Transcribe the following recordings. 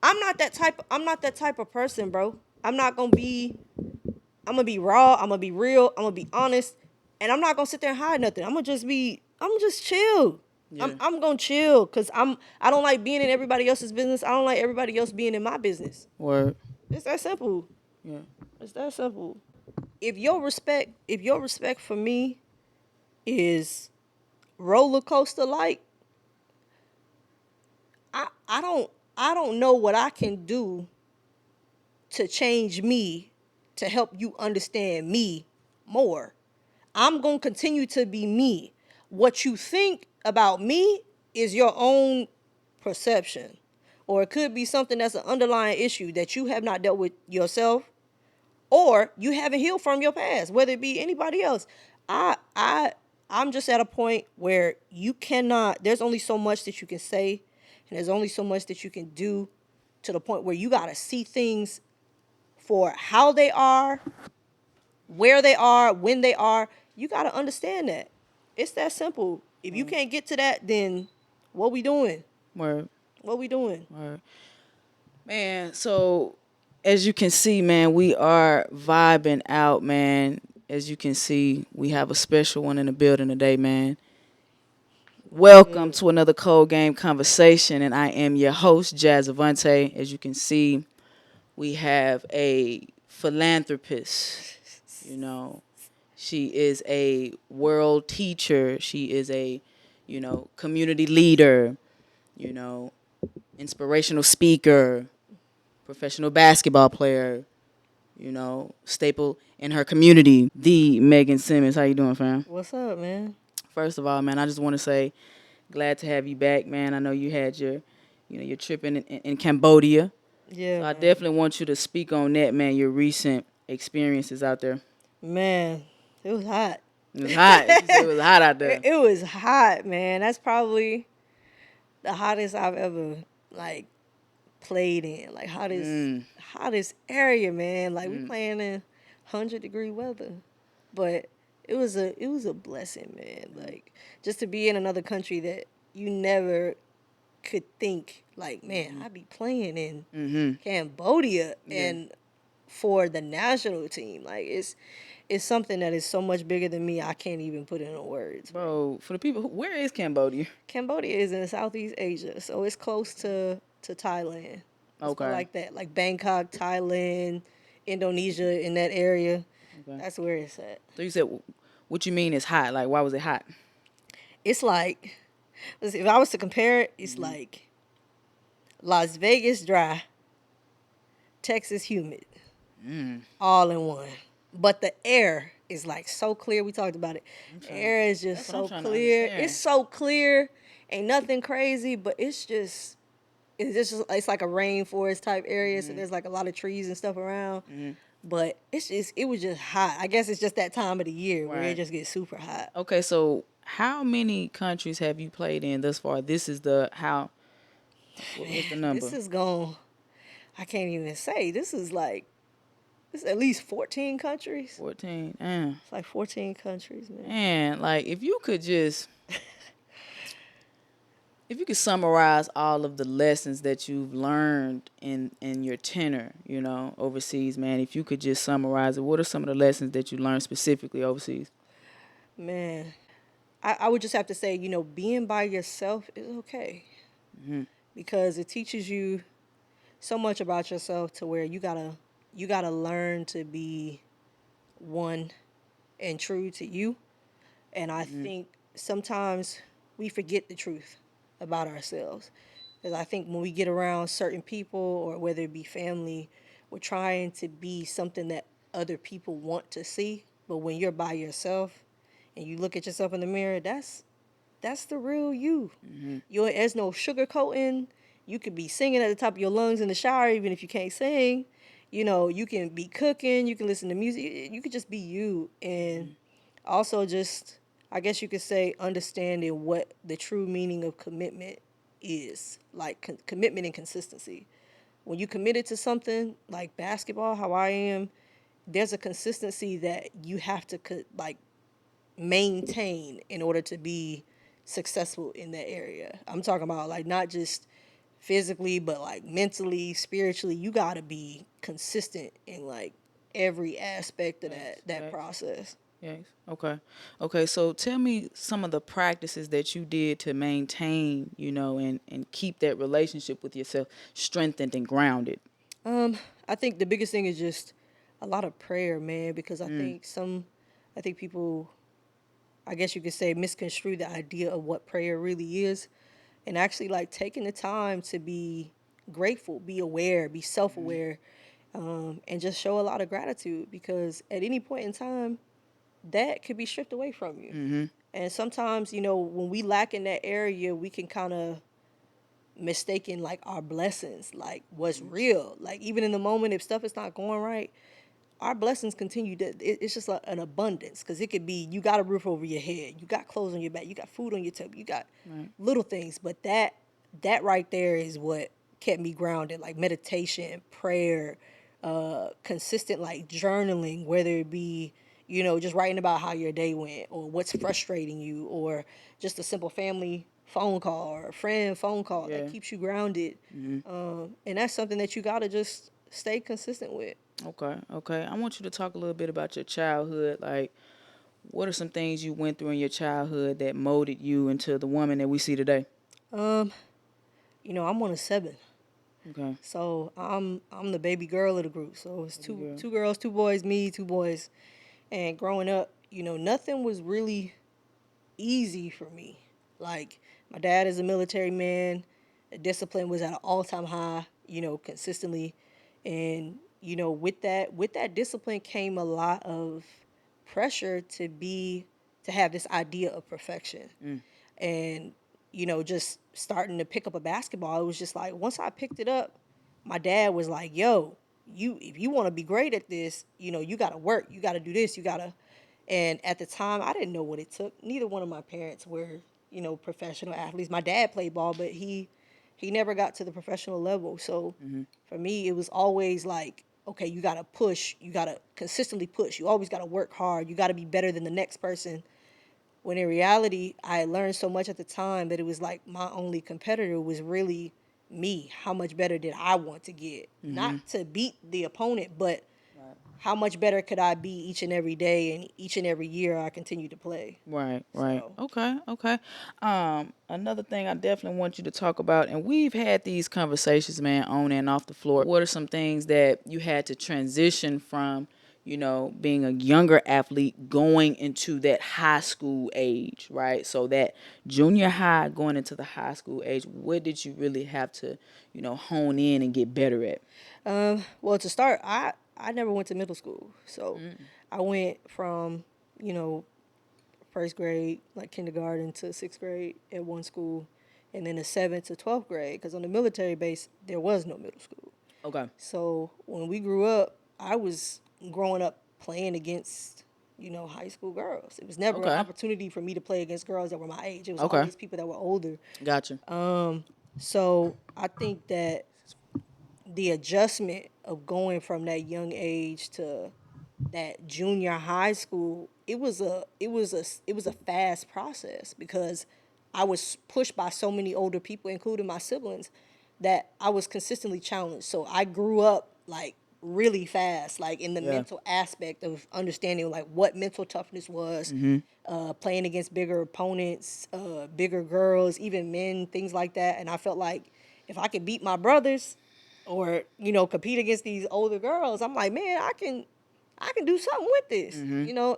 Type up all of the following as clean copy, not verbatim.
I'm not that type of person, bro. I'm gonna be raw, I'm gonna be real, I'm gonna be honest, and I'm not gonna sit there and hide nothing. I'm gonna just chill. Yeah. I'm gonna chill because I don't like being in everybody else's business. I don't like everybody else being in my business. Word. It's that simple. Yeah. It's that simple. If your respect for me is roller coaster like, I don't know what I can do to change me to help you understand me more. I'm going to continue to be me. What you think about me is your own perception. Or it could be something that's an underlying issue that you have not dealt with yourself or you haven't healed from your past, whether it be anybody else. I I I'm just at a point where you cannot there's only so much that you can say and there's only so much that you can do to the point where you got to see things for how they are, where they are, when they are. You got to understand that. It's that simple. If you Word. can't get to that, then what we doing? Word. What we doing? Word. Man, so as you can see, man, we are vibing out, man. As you can see, we have a special one in the building today, man. Welcome Good. to another Cold Game Conversation, and I am your host, Jazz Avante. As you can see, we have a philanthropist. You know, she is a world teacher. She is a, community leader. You know, inspirational speaker, professional basketball player. Staple in her community. The Meighan Simmons. How you doing, fam? What's up, man? First of all, man, I just want to say glad to have you back, man. I know you had your trip in Cambodia. Yeah, So I man. definitely want you to speak on that, man, your recent experiences out there. Man, it was hot. It was hot. She said it was hot out there. It was hot, man. That's probably the hottest I've ever like played in. Like Mm, hottest area, man. Like we mm, playing in 100-degree weather. But it was a blessing, man. Like just to be in another country that you never could think like, man, I'd be playing in mm-hmm. Cambodia Yeah. and for the national team. Like it's something that is so much bigger than me. I can't even put it in words, bro. Bro, for the people, where is Cambodia? Cambodia is in Southeast Asia, so it's close to Thailand. Let's go Okay. like that, like Bangkok, Thailand, Indonesia, in that area. Okay. That's where it's at. So you said, what you mean is hot? Like, why was it hot? It's like, if I was to compare it, it's Mm-hmm. like Las Vegas dry, Texas humid, Mm, all in one. But the air is like so clear. We talked about it. The air is just that's what I'm so trying to clear. It's understand. so clear. Ain't nothing crazy, but it's just it's like a rainforest type area, so Mm-hmm. there's like a lot of trees and stuff around. Mm-hmm. But it was just hot. I guess it's just that time of the year where it Right. just gets super hot. Okay, so how many countries have you played in thus far? This is the how. What's the Man, this number? is gone. I can't even say. This is at least 14 countries. 14. It's like 14 countries, man. Man, like if you could summarize all of the lessons that you've learned in your tenure, overseas, man, if you could just summarize it, what are some of the lessons that you learned specifically overseas? Man, I would just have to say, being by yourself is okay Hmm. because it teaches you so much about yourself to where you gotta learn to be one and true to you. And I Hmm. think sometimes we forget the truth about ourselves. Because I think when we get around certain people, or whether it be family, we're trying to be something that other people want to see. But when you're by yourself and you look at yourself in the mirror, that's the real you. Hmm. There's no sugarcoating. You could be singing at the top of your lungs in the shower, even if you can't sing. You can be cooking. You can listen to music. You could just be you, and also just I guess you could say understanding what the true meaning of commitment is, like commitment and consistency. When you committed to something like basketball, how I am, there's a consistency that you have to like maintain in order to be successful in that area. I'm talking about like not just physically, but like mentally, spiritually, you gotta be consistent in like every aspect of Facts, that facts. process. Yes. Okay. Okay. So tell me some of the practices that you did to maintain, and keep that relationship with yourself strengthened and grounded. I think the biggest thing is just a lot of prayer, man, because I think people, I guess you could say, misconstrue the idea of what prayer really is, and actually like taking the time to be grateful, be aware, be self-aware, and just show a lot of gratitude because at any point in time, that could be stripped away from you. And sometimes, when we lack in that area, we can kind of mistaken like our blessings, like what's real. Like even in the moment, if stuff is not going right, our blessings continue to. It's just like an abundance because it could be you got a roof over your head, you got clothes on your back, you got food on your table, you got Right. little things. But that right there is what kept me grounded. Like meditation, prayer, consistent like journaling, whether it be just writing about how your day went or what's frustrating you or just a simple family phone call or a friend phone call that Yeah. keeps you grounded. And that's something that you gotta just stay consistent with. Okay. Okay. I want you to talk a little bit about your childhood. Like, what are some things you went through in your childhood that molded you into the woman that we see today? Um, I'm one of seven. Okay. So I'm the baby girl of the group. So it's Baby girl. two girls, two boys, me, two boys. And growing up, nothing was really easy for me. Like my dad is a military man. The discipline was at an all-time high, consistently. And with that discipline came a lot of pressure to have this idea of perfection. And just starting to pick up a basketball, it was just like once I picked it up, my dad was like, yo, if you want to be great at this, you got to work, you got to do this, you got to. And at the time I didn't know what it took. Neither one of my parents were professional athletes. My dad played ball, but he never got to the professional level. So for me it was always like, okay, you got to push, you got to consistently push, you always got to work hard, you got to be better than the next person. When in reality, I learned so much at the time that it was like my only competitor was really me. How much better did I want to get? Not to beat the opponent, but how much better could I be each and every day and each and every year I continue to play. Right, right. So, Okay, okay. Another thing I definitely want you to talk about, and we've had these conversations, man, on and off the floor. What are some things that you had to transition from, being a younger athlete going into that high school age, right? So that junior high going into the high school age, what did you really have to, hone in and get better at? well, to start, I never went to middle school. So I went from, you know, first grade, like kindergarten to sixth grade at one school, and then the seventh to 12th grade, because on the military base, there was no middle school. Okay. So when we grew up, I was growing up playing against, high school girls. It was never an Okay. opportunity for me to play against girls that were my age. It was Okay. always people that were older. Gotcha. So I think that the adjustment of going from that young age to that junior high school, it was a fast process because I was pushed by so many older people, including my siblings, that I was consistently challenged. So I grew up like really fast, like in the Yeah. mental aspect of understanding like what mental toughness was, playing against bigger opponents, bigger girls, even men, things like that. And I felt like if I could beat my brothers or compete against these older girls, I'm like, man, I can do something with this,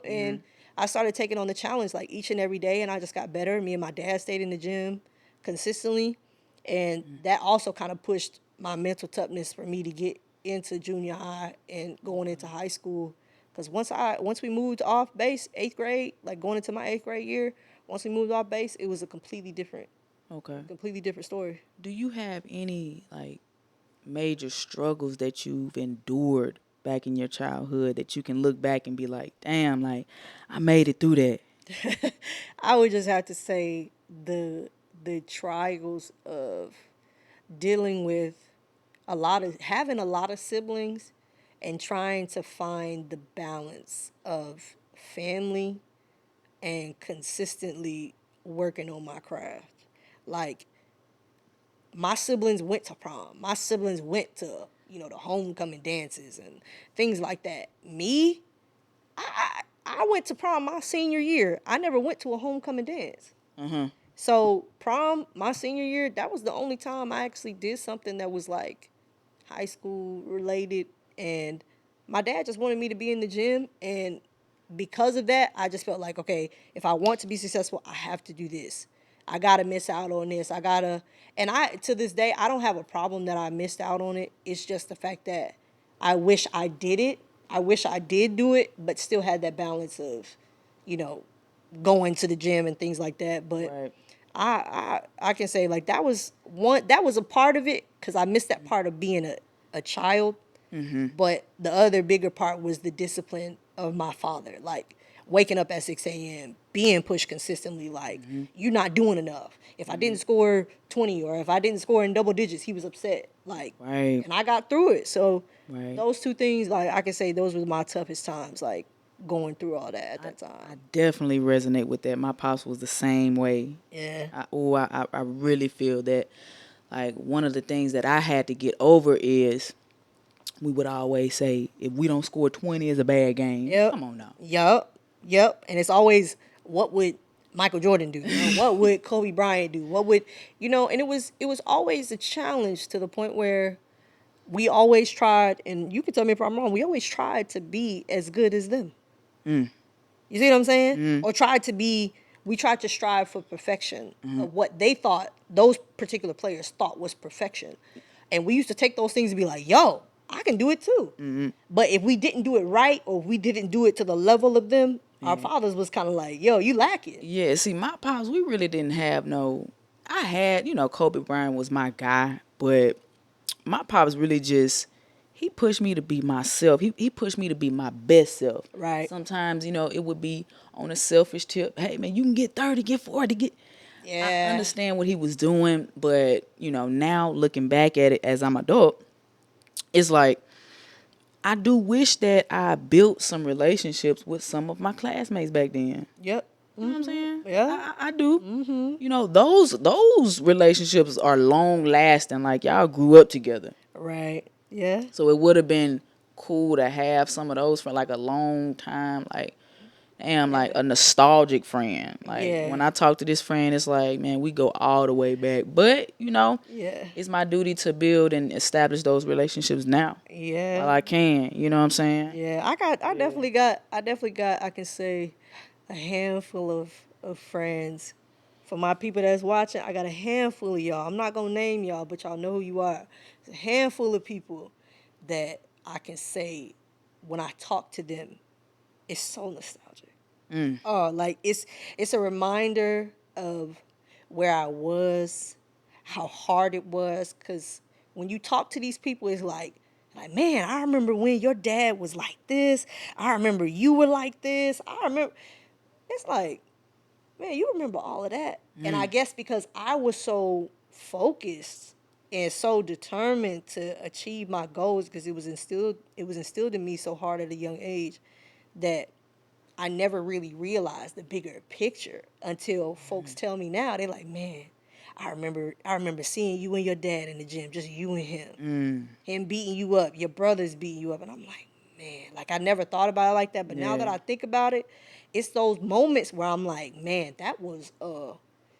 and I started taking on the challenge like each and every day, and I just got better. Me and my dad stayed in the gym consistently, and that also kind of pushed my mental toughness for me to get into junior high and going into high school. Because once we moved off base, eighth grade, like going into my eighth grade year, once we moved off base, it was a Okay. completely different story. Do you have any like major struggles that you've endured back in your childhood that you can look back and be like, damn, like I made it through that? I would just have to say the trials of dealing with having a lot of siblings and trying to find the balance of family and consistently working on my craft. Like my siblings went to prom. My siblings went to, the homecoming dances and things like that. Me, I went to prom my senior year. I never went to a homecoming dance. So prom, my senior year, that was the only time I actually did something that was like high school related. And my dad just wanted me to be in the gym. And because of that, I just felt like, okay, if I want to be successful, I have to do this. I gotta miss out on this. And to this day, I don't have a problem that I missed out on it. It's just the fact that I wish I did it. I wish I did do it, but still had that balance of, you know, going to the gym and things like that. But Right. I can say like that was a part of it because I missed that part of being a child. But the other bigger part was the discipline of my father, like waking up at 6 a.m., being pushed consistently, like you're not doing enough. If I didn't score 20 or if I didn't score in double digits, he was upset. Like, Right. and I got through it. So Right. those two things, like I can say, those were my toughest times, like going through all that at that I time. definitely resonate with that. My pops was the same way. Yeah. I really feel that. Like, one of the things that I had to get over is we would always say, if we don't score 20, it's a bad game. Yep. Come on now. Yep. And it's always, what would Michael Jordan do? What would Kobe Bryant do? What would, and it was always a challenge to the point where we always tried, and you can tell me if I'm wrong, we always tried to be as good as them. You see what I'm saying? Or we tried to strive for perfection of what they thought, those particular players thought was perfection. And we used to take those things and be like, yo, I can do it too. But if we didn't do it right or we didn't do it to the level of them, our fathers was kind of like, yo, you lack it. Yeah, see, my pops, we really didn't have no. I had, Kobe Bryant was my guy, but my pops really just, he pushed me to be myself. He pushed me to be my best self. Right. Sometimes, it would be on a selfish tip. Hey, man, you can get 30, get 40, get. I Yeah. understand what he was doing, but, now looking back at it as I'm adult, it's like, I do wish that I built some relationships with some of my classmates back then. Yep. You know what I'm saying? Yeah. I do. Those relationships are long lasting. Like, y'all grew up together. Right. Yeah. So it would have been cool to have some of those for like a long time. Like, damn, like a nostalgic friend. Like, Yeah. when I talk to this friend, it's like, man, we go all the way back. But, Yeah. it's my duty to build and establish those relationships now Yeah. while I can. You know what I'm saying? Yeah, I definitely got, I can say, a handful of friends. For my people that's watching, I got a handful of y'all. I'm not gonna name y'all, but y'all know who you are. It's a handful of people that I can say when I talk to them, it's so nostalgic. Oh, like it's a reminder of where I was, how hard it was. Cause when you talk to these people, it's like, man, I remember when your dad was like this. I remember you were like this. I remember. It's like, man, you remember all of that. And I guess because I was so focused and so determined to achieve my goals, because it was instilled in me so hard at a young age, that I never really realized the bigger picture until folks tell me now. They're like, man, I remember seeing you and your dad in the gym, just you and him. Him beating you up, your brother's beating you up. And I'm like, man, like I never thought about it like that. But now that Yeah. I think about it, it's those moments where I'm like, man, that was a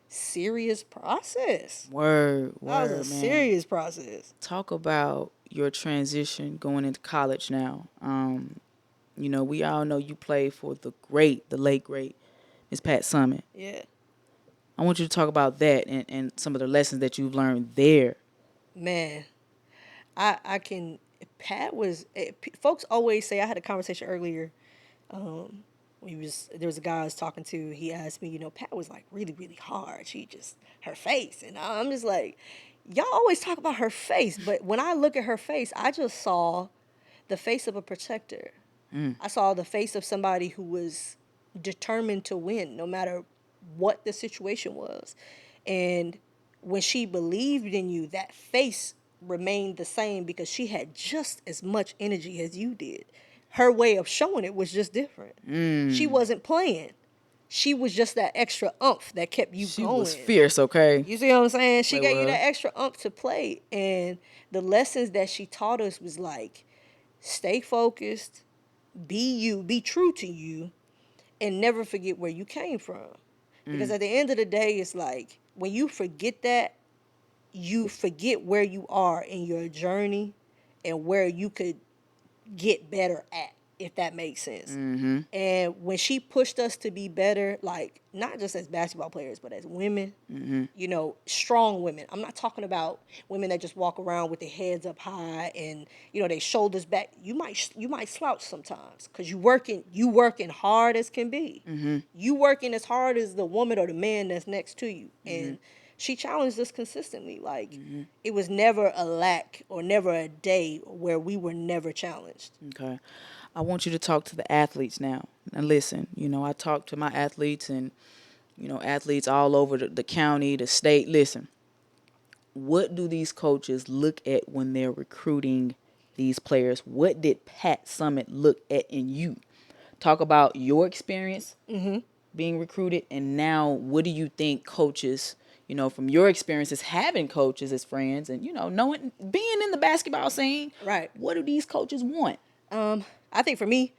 serious process. Word, That was a man. serious process. Talk about your transition going into college now. We all know you played for the late great Miss Pat Summitt. Yeah. I want you to talk about that and some of the lessons that you've learned there. Man, I can. Pat was. Folks always say. I had a conversation earlier. There was a guy I was talking to. He asked me, Pat was like really really hard. She just her face, and I'm just like, y'all always talk about her face, but when I look at her face, I just saw the face of a protector. I saw the face of somebody who was determined to win, no matter what the situation was. And when she believed in you, that face remained the same because she had just as much energy as you did. Her way of showing it was just different. She wasn't playing. she was just that extra umph that kept you She going. was fierce, okay? You see what I'm saying? She Play gave with you her. that extra umph to play. And the lessons that she taught us was like, stay focused, be you, be true to you, and never forget where you came from. Because at the end of the day, it's like when you forget that, you forget where you are in your journey and where you could get better at, if that makes sense. And when she pushed us to be better, like not just as basketball players, but as women, you know, strong women. I'm not talking about women that just walk around with their heads up high and you know their shoulders back. You might slouch sometimes because you working hard as can be. You working as hard as the woman or the man that's next to you. And she challenged us consistently. Like it was never a lack or never a day where we were never challenged. Okay. I want you to talk to the athletes now. Now listen, you know, I talk to my athletes and, you know, athletes all over the county, the state. Listen, what do these coaches look at when they're recruiting these players? What did Pat Summitt look at in you? Talk about your experience being recruited, and now what do you think coaches, you know, from your experiences having coaches as friends and, you know, knowing, being in the basketball scene, Right. what do these coaches want? I think for me,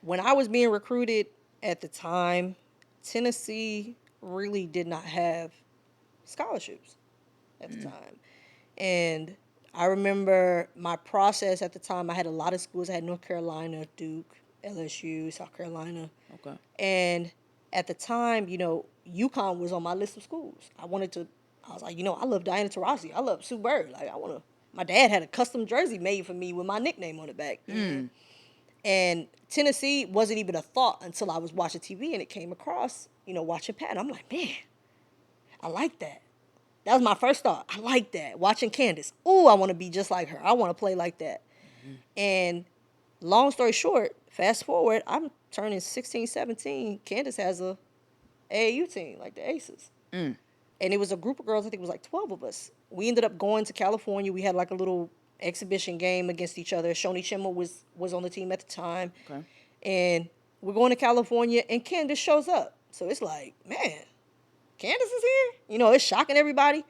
when I was being recruited at the time, Tennessee really did not have scholarships at the time. And I remember my process at the time. I had a lot of schools. I had North Carolina, Duke, LSU, South Carolina. Okay. And at the time, you know, UConn was on my list of schools. I was like, you know, I love Diana Taurasi. I love Sue Bird. Like, my dad had a custom jersey made for me with my nickname on the back. And Tennessee wasn't even a thought until I was watching TV and it came across, you know, watching Pat. And I'm like, man, I like that. That was my first thought. I like that. Watching Candace. Ooh, I want to be just like her. I want to play like that. And long story short, fast forward, I'm turning 16, 17. Candace has a AAU team, like the Aces. And it was a group of girls, I think it was like 12 of us. We ended up going to California. We had like a little exhibition game against each other. Shoni Schimmel was on the team at the time. Okay. And we're going to California, and Candace shows up. So it's like, man, Candace is here? You know, it's shocking everybody.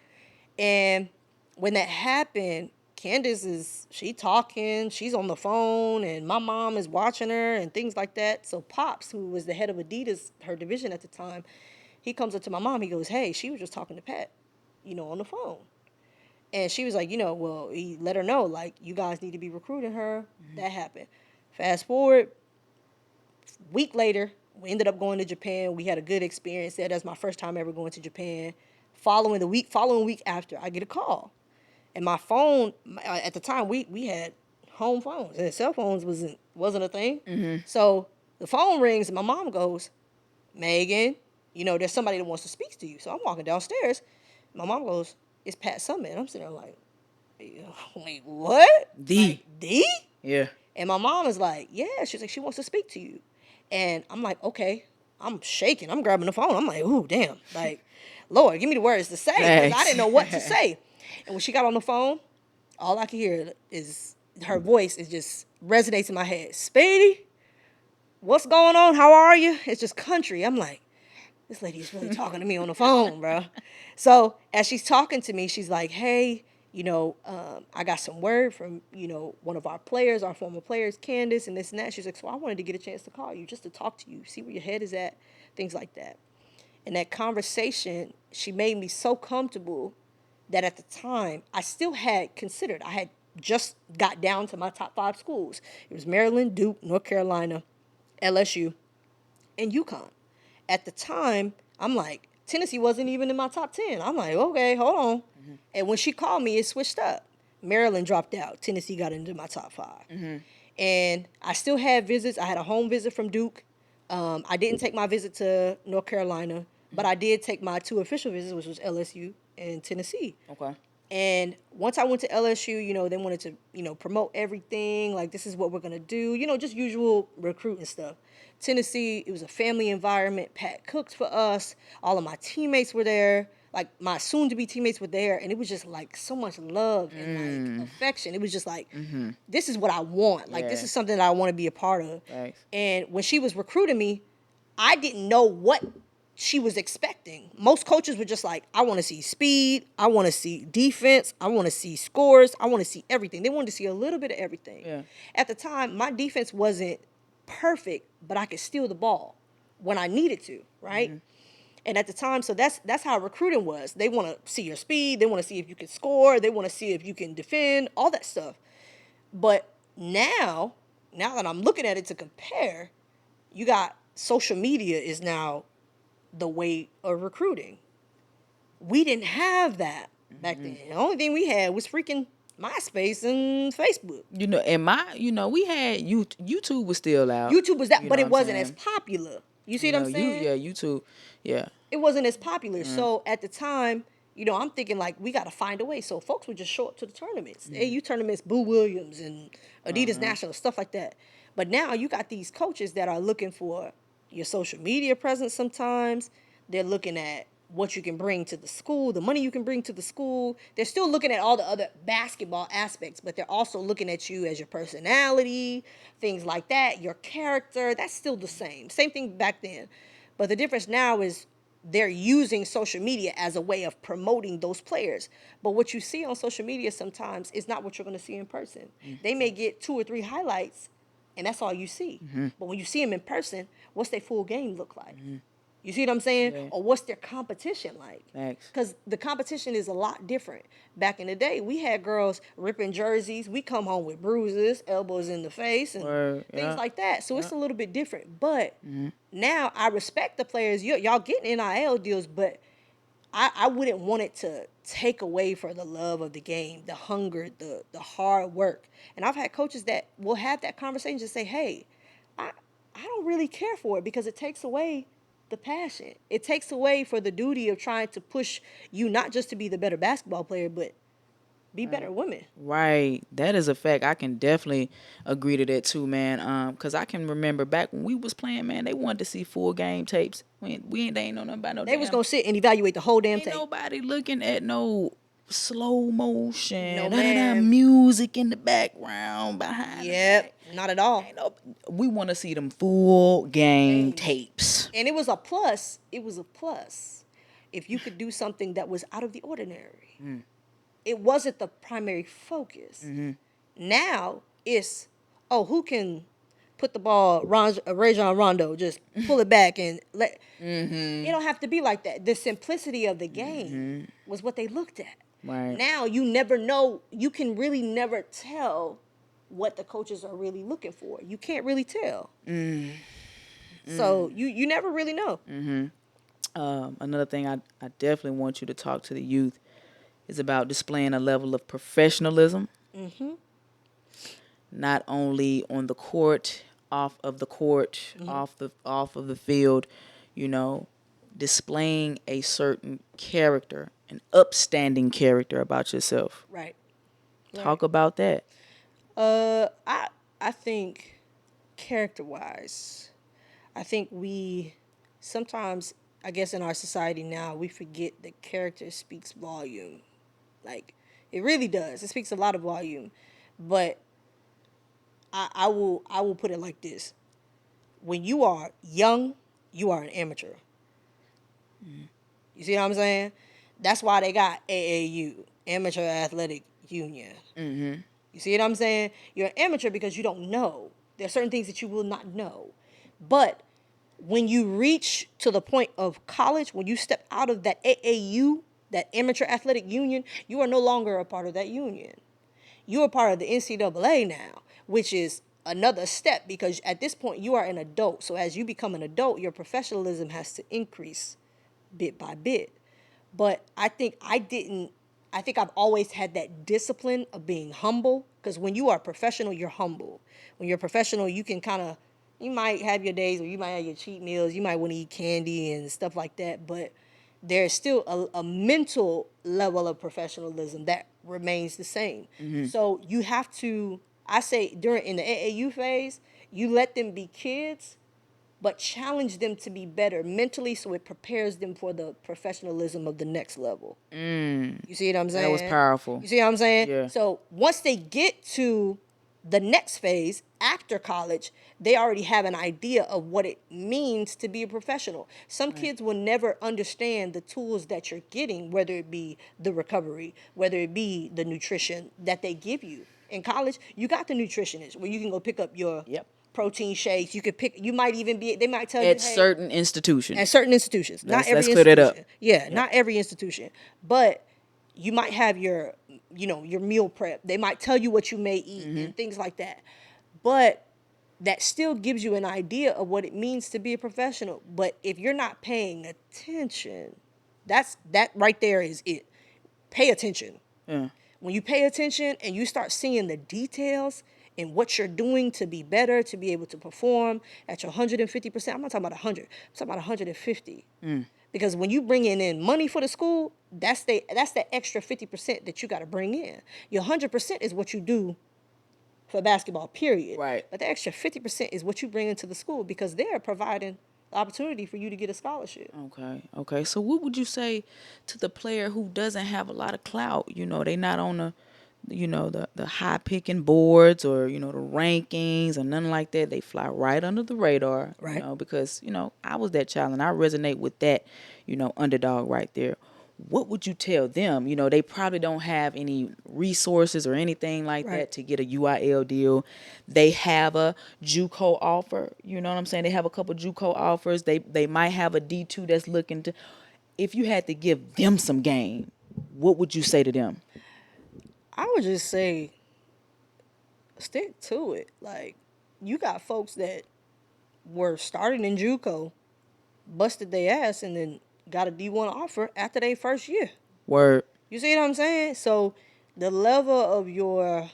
And when that happened, she talking, she's on the phone, and my mom is watching her and things like that. So Pops, who was the head of Adidas, her division at the time, he comes up to my mom. He goes, hey, she was just talking to Pat, you know, on the phone. And she was like, you know, well, he let her know, like, you guys need to be recruiting her. That happened. Fast forward, week later, we ended up going to Japan. We had a good experience there. That's my first time ever going to Japan. Following week after, I get a call. And my phone, at the time, we had home phones. And cell phones wasn't a thing. So the phone rings, and my mom goes, Meighan, you know, there's somebody that wants to speak to you. So I'm walking downstairs. My mom goes, it's Pat Summitt. And I'm sitting there like, wait, what? Like, D? Yeah. And my mom is like, yeah. She's like, she wants to speak to you. And I'm like, okay. I'm shaking. I'm grabbing the phone. I'm like, ooh, damn. Like, Lord, give me the words to say. Because I didn't know what to say. And when she got on the phone, all I could hear is her voice. It just resonates in my head. Speedy, what's going on? How are you? It's just country. I'm like, this lady is really talking to me on the phone, bro. So as she's talking to me, she's like, hey, you know, I got some word from, you know, one of our players, our former players, Candace, and this and that. She's like, so I wanted to get a chance to call you just to talk to you, see where your head is at, things like that. And that conversation, she made me so comfortable that at the time, I still had considered, I had just got down to my top 5 schools. It was Maryland, Duke, North Carolina, LSU, and UConn. At the time, I'm like, Tennessee wasn't even in my top 10. I'm like, okay, hold on. And when she called me, it switched up. Maryland dropped out. Tennessee got into my top 5. And I still had visits. I had a home visit from Duke. I didn't take my visit to North Carolina, but I did take my 2 official visits, which was LSU and Tennessee. Okay. And once I went to LSU, you know, they wanted to, you know, promote everything. Like, this is what we're going to do. You know, just usual recruiting stuff. Tennessee, it was a family environment. Pat cooked for us. All of my teammates were there. Like, my soon-to-be teammates were there. And it was just, like, so much love and, like, affection. It was just like, this is what I want. Like, this is something that I want to be a part of. Thanks. And when she was recruiting me, I didn't know what she was expecting. Most coaches were just like, I want to see speed, I want to see defense, I want to see scores, I want to see everything. They wanted to see a little bit of everything. Yeah. At the time, my defense wasn't perfect, but I could steal the ball when I needed to, right? Mm-hmm. And at the time, so that's how recruiting was. They want to see your speed, they want to see if you can score, they want to see if you can defend, all that stuff. But now that I'm looking at it to compare, you got social media is now the way of recruiting. We didn't have that back then. The only thing we had was freaking MySpace and Facebook. We had YouTube was still out. YouTube was that, but it wasn't as popular. You see what I'm saying? YouTube, yeah. It wasn't as popular. So at the time, I'm thinking like we got to find a way. So folks would just show up to the tournaments, AU tournaments, Boo Williams and Adidas National, stuff like that. But now you got these coaches that are looking for your social media presence sometimes. They're looking at what you can bring to the school, the money you can bring to the school. They're still looking at all the other basketball aspects, but they're also looking at you as your personality, things like that, your character. That's still the same. Same thing back then. But the difference now is they're using social media as a way of promoting those players. But what you see on social media sometimes is not what you're going to see in person. Mm-hmm. They may get 2 or 3 highlights, and that's all you see. Mm-hmm. But when you see them in person, what's their full game look like? Mm-hmm. You see what I'm saying? Yeah. Or what's their competition like? Because the competition is a lot different. Back in the day, we had girls ripping jerseys. We come home with bruises, elbows in the face, and things like that. So it's a little bit different. But now I respect the players. Y'all getting NIL deals, but I wouldn't want it to take away from the love of the game, the hunger, the hard work. And I've had coaches that will have that conversation and say, hey, I don't really care for it because it takes away the passion. It takes away for the duty of trying to push you not just to be the better basketball player, but be better women. Right. That is a fact. I can definitely agree to that too, man. Because I can remember back when we was playing, man, they wanted to see full game tapes. They ain't know nothing about no They was going to sit and evaluate the whole damn tape. Ain't nobody looking at no slow motion, music in the background behind. Yep, not at all. We want to see them full game tapes. And it was a plus. If you could do something that was out of the ordinary. It wasn't the primary focus. Mm-hmm. Now it's, who can put the ball, Rajon Rondo, just pull it back and let. Mm-hmm. It don't have to be like that. The simplicity of the game was what they looked at. Right. Now you never know. You can really never tell what the coaches are really looking for. You can't really tell. So you never really know. Another thing I definitely want you to talk to the youth is about displaying a level of professionalism, not only on the court, off of the court, off of the field, displaying a certain character, an upstanding character about yourself. Right. Talk about that. I think character-wise, I think we sometimes, I guess in our society now, we forget that character speaks volume. Like, it really does. It speaks a lot of volume. But I will put it like this. When you are young, you are an amateur. You see what I'm saying? That's why they got AAU, Amateur Athletic Union. You see what I'm saying? You're an amateur because you don't know. There are certain things that you will not know. But when you reach to the point of college, when you step out of that AAU, that Amateur Athletic Union, you are no longer a part of that union. You are part of the NCAA now, which is another step because at this point you are an adult. So as you become an adult, your professionalism has to increase bit by bit. But I think I've always had that discipline of being humble because when you are professional, you're humble. When you're professional, you can you might have your days where you might have your cheat meals, you might want to eat candy and stuff like that, but there's still a mental level of professionalism that remains the same. So you have to, I say in the AAU phase, you let them be kids, but challenge them to be better mentally so it prepares them for the professionalism of the next level. You see what I'm saying? That was powerful. You see what I'm saying? Yeah. So once they get to the next phase after college, they already have an idea of what it means to be a professional. Some kids will never understand the tools that you're getting, whether it be the recovery, whether it be the nutrition that they give you. In college, you got the nutritionist where you can go pick up your Yep. protein shakes. You could pick, you might even be, they might tell you, At hey, certain institutions. at certain institutions, not Let's every clear that up. institution. Yeah, Yep. not every institution. But you might have your, your meal prep. They might tell you what you may eat and things like that. But that still gives you an idea of what it means to be a professional. But if you're not paying attention, that right there is it. Pay attention. Yeah. When you pay attention and you start seeing the details in what you're doing to be better, to be able to perform at your 150%, I'm not talking about 100, I'm talking about 150. Because when you bringing in money for the school, that's the extra 50% that you got to bring in. Your 100% is what you do for basketball, period. Right. But the extra 50% is what you bring into the school because they're providing the opportunity for you to get a scholarship. Okay. So what would you say to the player who doesn't have a lot of clout? They not on the high picking boards or the rankings or nothing like that. They fly right under the radar. Right. Because I was that child and I resonate with that underdog right there. What would you tell them? They probably don't have any resources or anything like Right. that to get a UIL deal. They have a JUCO offer. You know what I'm saying? They have a couple JUCO offers. They might have a D2 that's looking to. If you had to give them some game, what would you say to them? I would just say stick to it. Like, you got folks that were starting in JUCO, busted their ass, and then got a D1 offer after their first year. Word. You see what I'm saying? So the level of your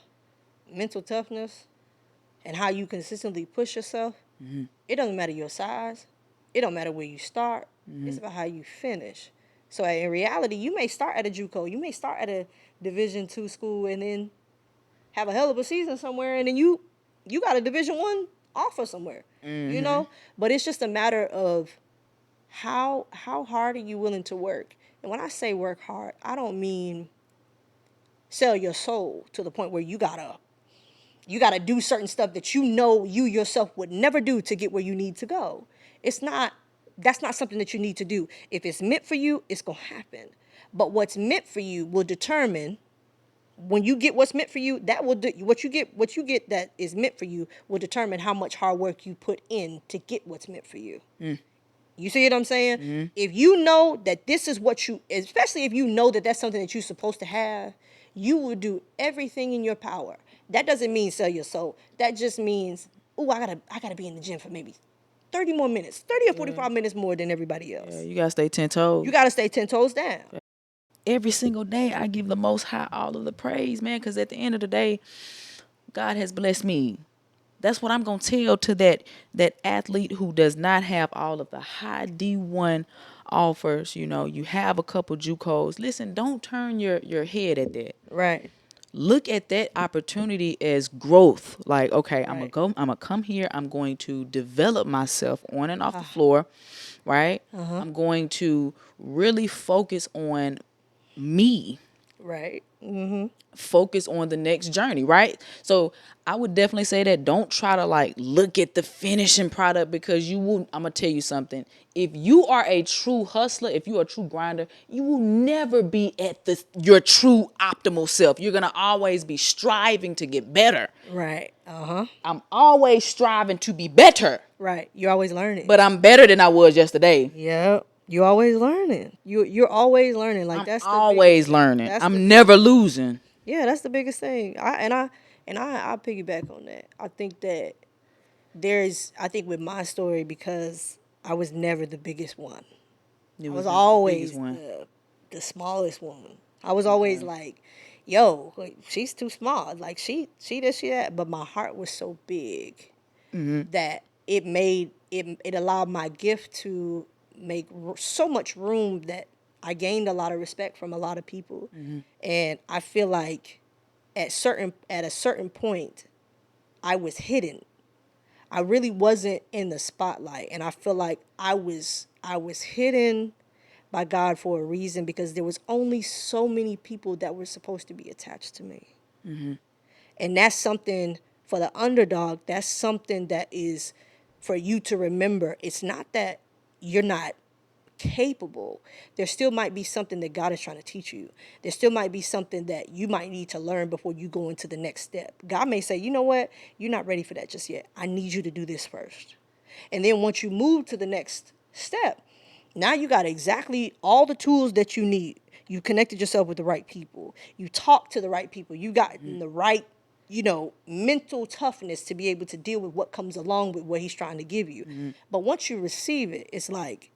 mental toughness and how you consistently push yourself, it doesn't matter your size. It don't matter where you start. It's about how you finish. So in reality, you may start at a JUCO, you may start at a Division II school, and then have a hell of a season somewhere, and then you got a Division I offer somewhere. But it's just a matter of how hard are you willing to work. And when I say work hard, I don't mean sell your soul to the point where you gotta do certain stuff that you yourself would never do to get where you need to go. That's not something that you need to do. If it's meant for you, it's gonna happen. But what's meant for you will determine when you get what's meant for you. That will do what you get that is meant for you will determine how much hard work you put in to get what's meant for you. You see what I'm saying? If you know that this is what you, especially if you know that that's something that you're supposed to have, you will do everything in your power. That doesn't mean sell your soul. That just means, oh, I gotta be in the gym for maybe 30 more minutes, 30 or 45 minutes more than everybody else. Yeah, you gotta stay 10 toes. You gotta stay 10 toes down. Every single day, I give the Most High all of the praise, man. Because at the end of the day, God has blessed me. That's what I'm gonna tell to that athlete who does not have all of the high D1 offers. You have a couple JUCOs. Listen, don't turn your head at that. Right. Look at that opportunity as growth. Like, okay, I'm Right. gonna come here. I'm going to develop myself on and off the floor, right? I'm going to really focus on me. Right. Focus on the next journey, right? So I would definitely say that don't try to like look at the finishing product because you will. I'm gonna tell you something. If you are a true hustler, if you're a true grinder, you will never be at your true optimal self. You're gonna always be striving to get better. Right. I'm always striving to be better, Right. You're always learning. but I'm better than I was yesterday. Yeah. You're always learning. You're always learning. Like, I'm that's the always biggest, learning. that's the I'm never biggest. losing. Yeah, that's the biggest thing. I piggyback on that. I think that I think with my story, because I was never the biggest one. You I was was never the biggest always one. the smallest one. I was always like, yo, like, she's too small. Like, she this, she that. But my heart was so big that it allowed my gift to make so much room that I gained a lot of respect from a lot of people. And I feel like at a certain point, I was hidden. I really wasn't in the spotlight, and I feel like I was hidden by God for a reason, because there was only so many people that were supposed to be attached to me. And that's something for the underdog, that's something that is for you to remember. It's not that you're not capable. There still might be something that God is trying to teach you. There still might be something that you might need to learn before you go into the next step. God may say, you know what? You're not ready for that just yet. I need you to do this first. And then once you move to the next step, now you got exactly all the tools that you need. You connected yourself with the right people. You talk to the right people. You got the right, mental toughness to be able to deal with what comes along with what he's trying to give you. But once you receive it, it's like,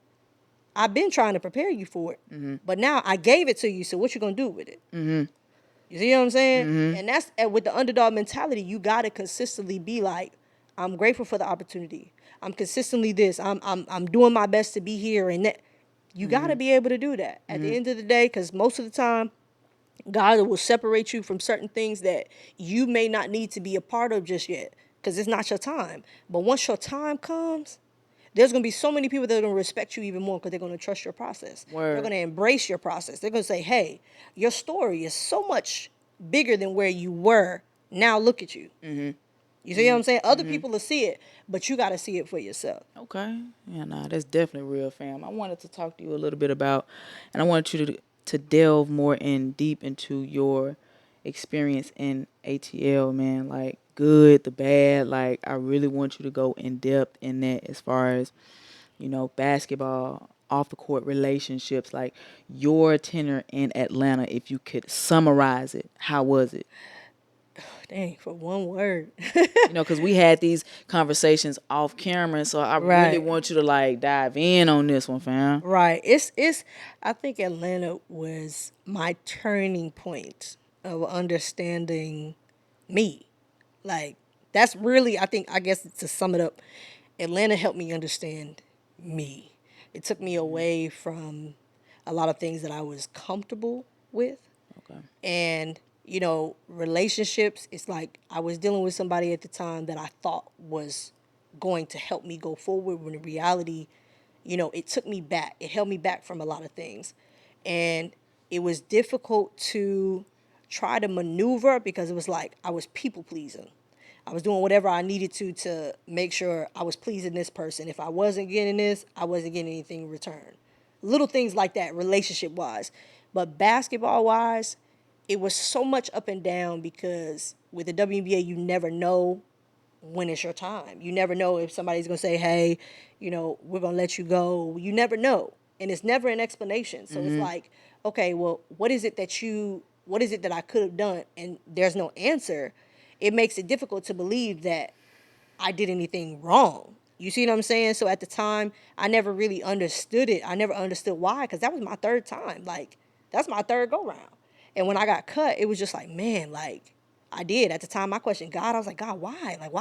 I've been trying to prepare you for it, but now I gave it to you. So what you gonna do with it? You see what I'm saying? And that's with the underdog mentality. You gotta consistently be like, I'm grateful for the opportunity. I'm consistently this. I'm doing my best to be here and that. You gotta be able to do that at the end of the day, because most of the time, God will separate you from certain things that you may not need to be a part of just yet, because it's not your time. But once your time comes, there's going to be so many people that are going to respect you even more because they're going to trust your process. They're Word. going to embrace your process. They're going to say, hey, your story is so much bigger than where you were. Now look at you. You see what I'm saying? Other people will see it, but you got to see it for yourself. Okay. Yeah, nah, that's definitely real, fam. I wanted to talk to you a little bit about, and I wanted you to delve more in deep into your experience in ATL, man. Like good, the bad. Like I really want you to go in depth in that as far as, basketball, off the court relationships, like your tenure in Atlanta. If you could summarize it, how was it? Dang, for one word. Because we had these conversations off camera, so I really Right. want you to like dive in on this one, fam. Right. It's I think Atlanta was my turning point of understanding me. Like that's really, I guess to sum it up, Atlanta helped me understand me. It took me away from a lot of things that I was comfortable with. Okay. And, relationships, it's like I was dealing with somebody at the time that I thought was going to help me go forward when in reality, it took me back. It held me back from a lot of things. And it was difficult to try to maneuver because it was like I was people pleasing. I was doing whatever I needed to make sure I was pleasing this person. If I wasn't getting this, I wasn't getting anything in return. Little things like that, relationship wise. But basketball wise, it was so much up and down because with the WNBA, you never know when it's your time. You never know if somebody's going to say, hey, we're going to let you go. You never know. And it's never an explanation. So it's like, okay, well, what is it that I could have done? And there's no answer. It makes it difficult to believe that I did anything wrong. You see what I'm saying? So at the time, I never really understood it. I never understood why, because that was my third time. Like, that's my third go round. And when I got cut, it was just like, man, like, I did. At the time, I questioned God. I was like, God, why? Like,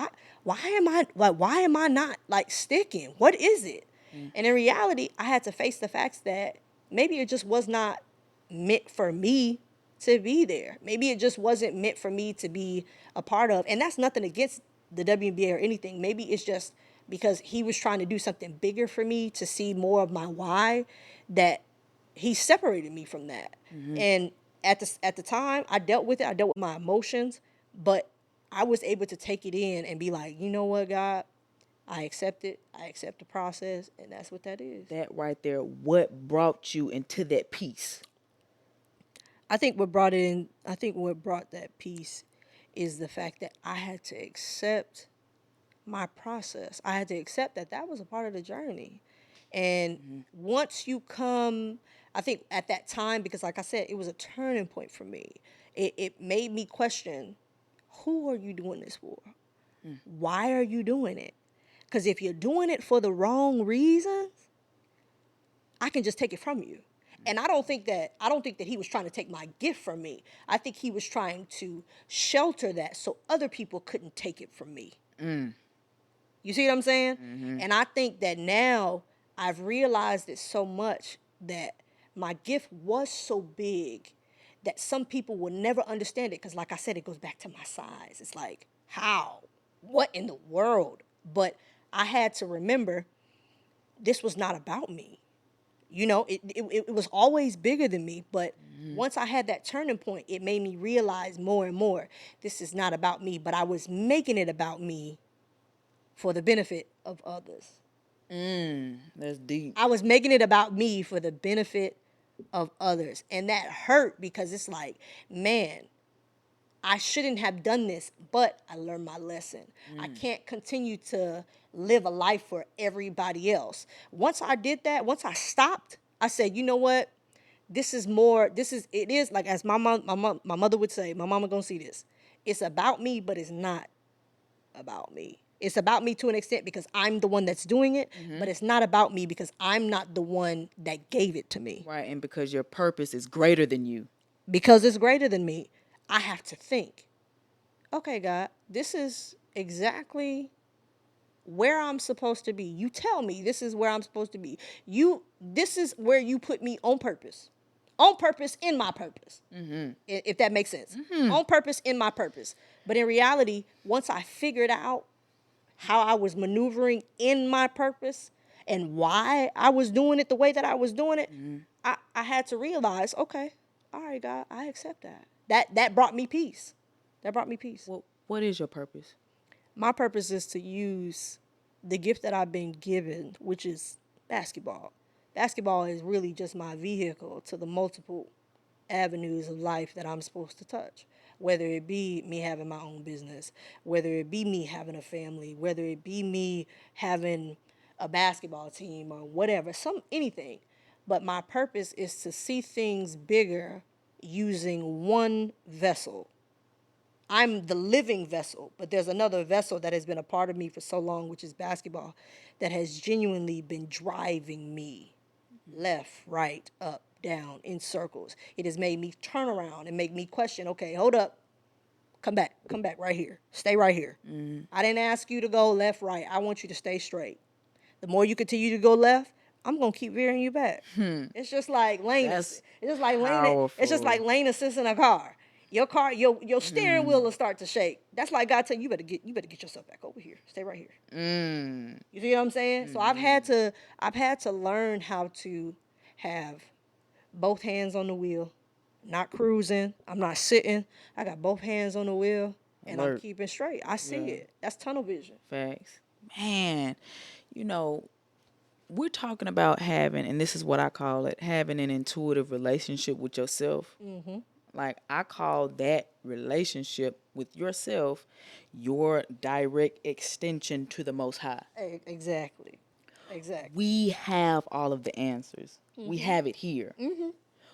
why am I not like sticking? What is it? And in reality, I had to face the facts that maybe it just was not meant for me to be there. Maybe it just wasn't meant for me to be a part of. And that's nothing against the WNBA or anything. Maybe it's just because he was trying to do something bigger for me to see more of my why that he separated me from that. And at the time, I dealt with it. I dealt with my emotions, but I was able to take it in and be like, you know what, God, I accept it. I accept the process, and that's what that is. That right there, what brought you into that piece? I think what brought that peace is the fact that I had to accept my process. I had to accept that that was a part of the journey. And once you come, I think at that time, because like I said, it was a turning point for me. It made me question, who are you doing this for? Why are you doing it? Because if you're doing it for the wrong reasons, I can just take it from you. And I don't think that he was trying to take my gift from me. I think he was trying to shelter that so other people couldn't take it from me. You see what I'm saying? And I think that now I've realized it so much that my gift was so big that some people will never understand it. Because, like I said, it goes back to my size. It's like, how? What in the world? But I had to remember this was not about me. You know, it was always bigger than me, but once I had that turning point, it made me realize more and more this is not about me, but I was making it about me for the benefit of others. That's deep. I was making it about me for the benefit of others. And that hurt because it's like, man, I shouldn't have done this, but I learned my lesson. I can't continue to live a life for everybody else. Once I did that, once I stopped, I said, you know what? This is more, it is like, as my mother would say, my mama gonna see this. It's about me, but it's not about me. It's about me to an extent because I'm the one that's doing it, but it's not about me because I'm not the one that gave it to me. Right, and because your purpose is greater than you. Because it's greater than me, I have to think, okay, God, this is exactly where I'm supposed to be. You tell me this is where I'm supposed to be. This is where you put me on purpose. On purpose in my purpose. If that makes sense. On purpose in my purpose. But in reality, once I figured out how I was maneuvering in my purpose and why I was doing it the way that I was doing it, I had to realize, okay, all right, God, I accept that. That brought me peace. That brought me peace. Well, what is your purpose? My purpose is to use the gift that I've been given, which is basketball. Basketball is really just my vehicle to the multiple avenues of life that I'm supposed to touch. Whether it be me having my own business, whether it be me having a family, whether it be me having a basketball team or whatever, anything. But my purpose is to see things bigger using one vessel. I'm the living vessel, but there's another vessel that has been a part of me for so long, which is basketball, that has genuinely been driving me left, right, up, down, in circles. It has made me turn around and make me question, okay, hold up, come back right here, stay right here. I didn't ask you to go left, right. I want you to stay straight. The more you continue to go left, I'm gonna keep veering you back. It's just like lane. That's It's just like lane. It's just like powerful. lane assist in a car. Your car, your steering wheel will start to shake. That's like God telling you, you better get yourself back over here. Stay right here. You see what I'm saying? So I've had to learn how to have both hands on the wheel, not cruising. I'm not sitting. I got both hands on the wheel and I'm Alert. keeping straight. I see Yeah. it. That's tunnel vision. Facts. Man, you know, we're talking about having, and this is what I call it, having an intuitive relationship with yourself. Like, I call that relationship with yourself your direct extension to the Most High. Exactly. Exactly. We have all of the answers. We have it here.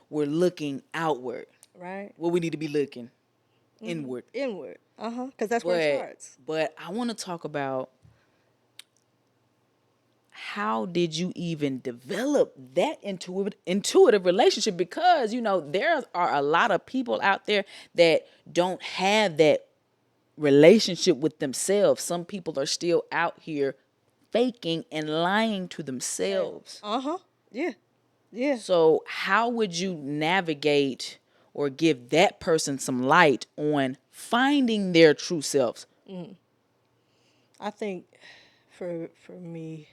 We're looking outward. Right. Well, we need to be looking inward. Inward. Because that's where it starts. But I want to talk about, how did you even develop that intuitive relationship? Because, there are a lot of people out there that don't have that relationship with themselves. Some people are still out here faking and lying to themselves. Yeah. Yeah. So how would you navigate or give that person some light on finding their true selves? I think for me,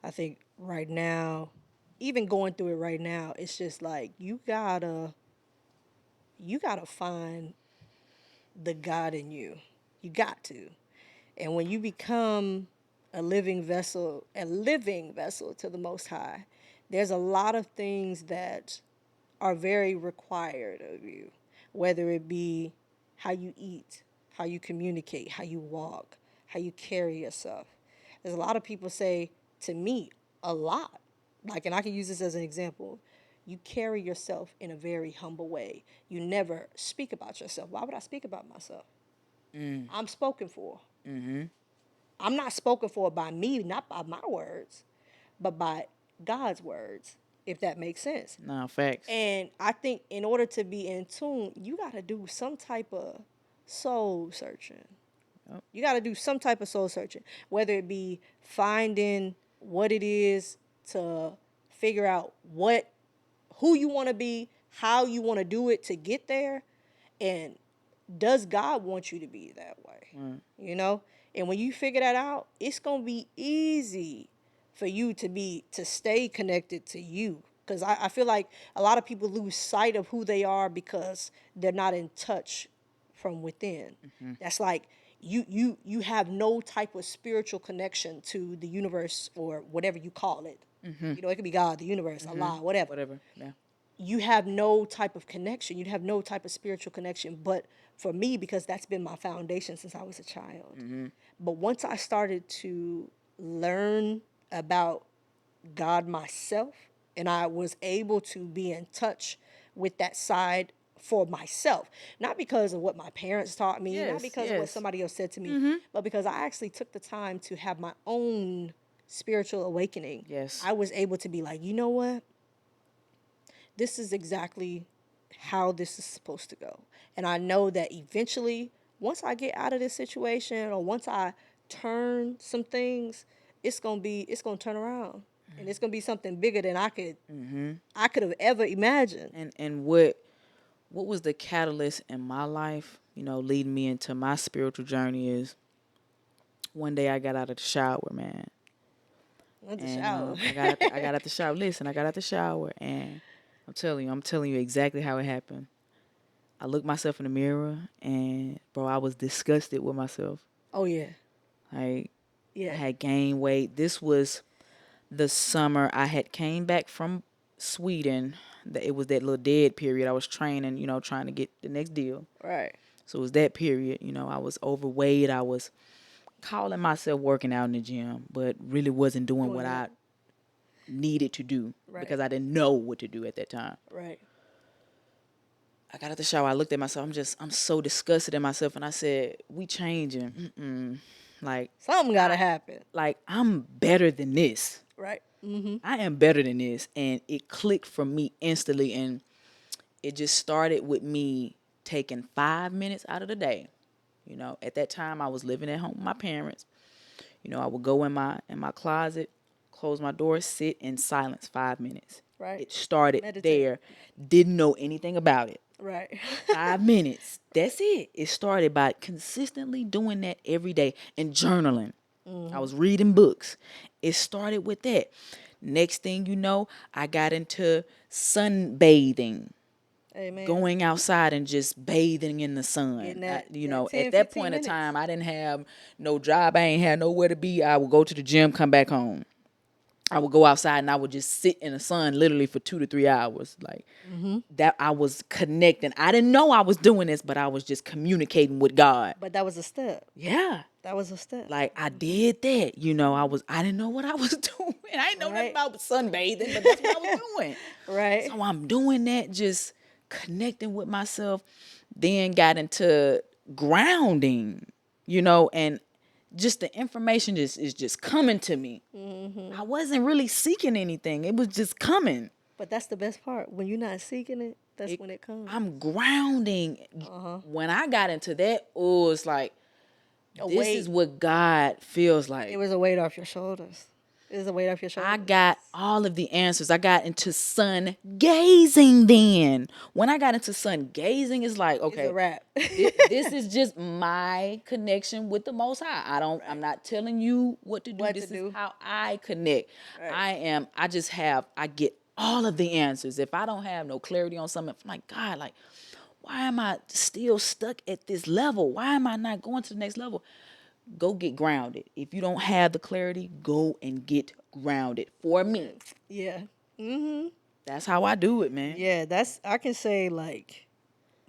I think right now, even going through it right now, it's just like you gotta find the God in you. You got to. And when you become a living vessel to the Most High, there's a lot of things that are very required of you, whether it be how you eat, how you communicate, how you walk, how you carry yourself. There's a lot of people say to me a lot, like, and I can use this as an example. You carry yourself in a very humble way. You never speak about yourself. Why would I speak about myself? I'm spoken for. I'm not spoken for by me, not by my words, but by God's words, if that makes sense. Nah, facts. And I think in order to be in tune, you got to do some type of soul searching. You got to do some type of soul searching, whether it be finding what it is to figure out who you want to be, how you want to do it to get there, and does God want you to be that way? You know? And when you figure that out, it's going to be easy for you to stay connected to you. Because I feel like a lot of people lose sight of who they are because they're not in touch from within. That's like you have no type of spiritual connection to the universe or whatever you call it. You know, it could be God, the universe, Allah, whatever. Whatever. Yeah. You have no type of connection. You have no type of spiritual connection. But for me, because that's been my foundation since I was a child. But once I started to learn about God myself, and I was able to be in touch with that side for myself, not because of what my parents taught me, not Yes. because of what Yes. somebody else said to me, but because I actually took the time to have my own spiritual awakening. Yes. I was able to be like, you know what? This is exactly how this is supposed to go. And I know that eventually, once I get out of this situation or once I turn some things, it's gonna turn around. And it's gonna be something bigger than I could have ever imagined. And what was the catalyst in my life, leading me into my spiritual journey is one day I got out of the shower, man. Went to And shower. I got out the shower. Listen, I got out the shower, and I'm telling you exactly how it happened. I looked myself in the mirror, and bro, I was disgusted with myself. Oh yeah. Like, I Yeah. had gained weight. This was the summer I had came back from Sweden. It was that little dead period. I was training, trying to get the next deal. Right. So it was that period. I was overweight. I was calling myself working out in the gym, but really wasn't doing what I needed to do because Right. I didn't know what to do at that time. Right. I got out the shower. I looked at myself. I'm so disgusted in myself, and I said, "We changing. Like, Something gotta happen. I'm better than this. Right. I am better than this." And it clicked for me instantly, and it just started with me taking 5 minutes out of the day. At that time I was living at home with my parents. I would go in my closet, close my door, sit in silence 5 minutes. Right. It started Meditate. there. Didn't know anything about it. Right. 5 minutes. That's it. It started by consistently doing that every day and journaling. I was reading books. It started with that. Next thing you know, I got into sunbathing, Amen. going outside and just bathing in the sun. Getting that 10, At that 15 point in minutes. time, I didn't have no job. I ain't had nowhere to be. I would go to the gym, come back home. I would go outside and I would just sit in the sun literally for 2 to 3 hours. Like that, I was connecting. I didn't know I was doing this, but I was just communicating with God. But that was a step. Yeah. That was a step. Like I did that. I didn't know what I was doing. I didn't know nothing Right. about sunbathing, but that's what I was doing. Right. So I'm doing that, just connecting with myself. Then got into grounding, and just the information is just coming to me. I wasn't really seeking anything. It was just coming. But that's the best part. When you're not seeking it, that's when it comes. I'm grounding. When I got into that, it's like, this is what God feels like. It was a weight off your shoulders. It was a weight off your shoulders. I got all of the answers. I got into sun gazing then. When I got into sun gazing, it's like, okay, It's a wrap. this is just my connection with the Most High. I'm not telling you what to do. This is how I connect. Right. I get all of the answers. If I don't have no clarity on something, I'm like, God, like, why am I still stuck at this level? Why am I not going to the next level? Go get grounded. If you don't have the clarity, go and get grounded. For me. Yeah. That's how I do it, man. Yeah, I can say like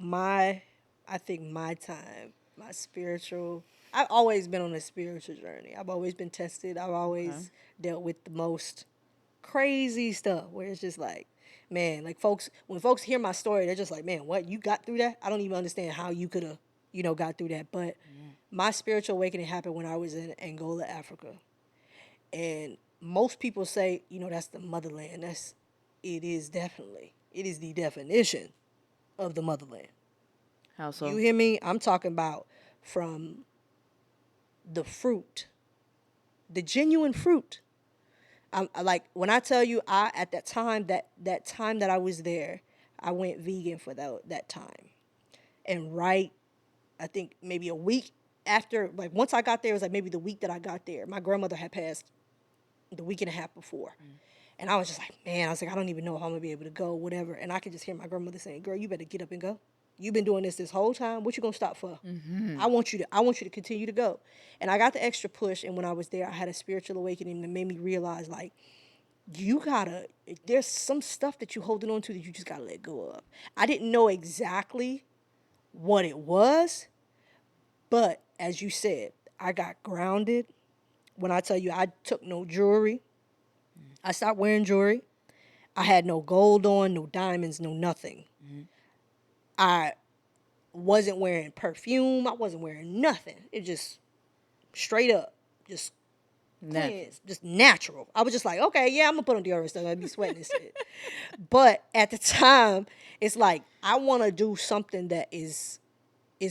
I think my time, my spiritual, I've always been on a spiritual journey. I've always been tested. I've always dealt with the most crazy stuff where it's just like, man, like when folks hear my story, they're just like, man, what, you got through that? I don't even understand how you could have, got through that. But my spiritual awakening happened when I was in Angola, Africa. And most people say, that's the motherland. It is the definition of the motherland. How so? You hear me? I'm talking about from the fruit, the genuine fruit. I like when I tell you, at that time that I was there, I went vegan for that time, and I think maybe a week after, like once I got there, it was like maybe the week that I got there. My grandmother had passed the week and a half before, And I was just like, man, I was like, I don't even know if I'm gonna be able to go, whatever. And I could just hear my grandmother saying, girl, you better get up and go. You've been doing this whole time. What you gonna stop for? I want you to continue to go. And I got the extra push. And when I was there, I had a spiritual awakening that made me realize, like, you gotta, there's some stuff that you holding on to that you just gotta let go of. I didn't know exactly what it was, but as you said, I got grounded. When I tell you I took no jewelry, I stopped wearing jewelry. I had no gold on, no diamonds, no nothing. I wasn't wearing perfume. I wasn't wearing nothing. It just straight up, just Natural. cleanse, just natural. I was just like, okay, yeah, I'm gonna put on deodorant stuff. I'd be sweating and shit. But at the time, it's like I want to do something that is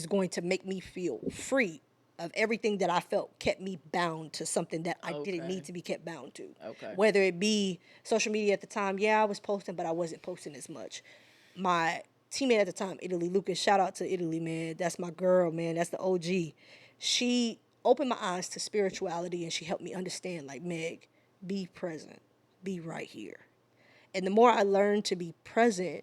going to make me feel free of everything that I felt kept me bound to something that I didn't Okay. need to be kept bound to. Okay. Whether it be social media at the time, yeah, I was posting, but I wasn't posting as much. My teammate at the time, Italy Lucas, shout out to Italy, man. That's my girl, man. That's the OG. She opened my eyes to spirituality and she helped me understand, like, Meg, be present, be right here. And the more I learned to be present,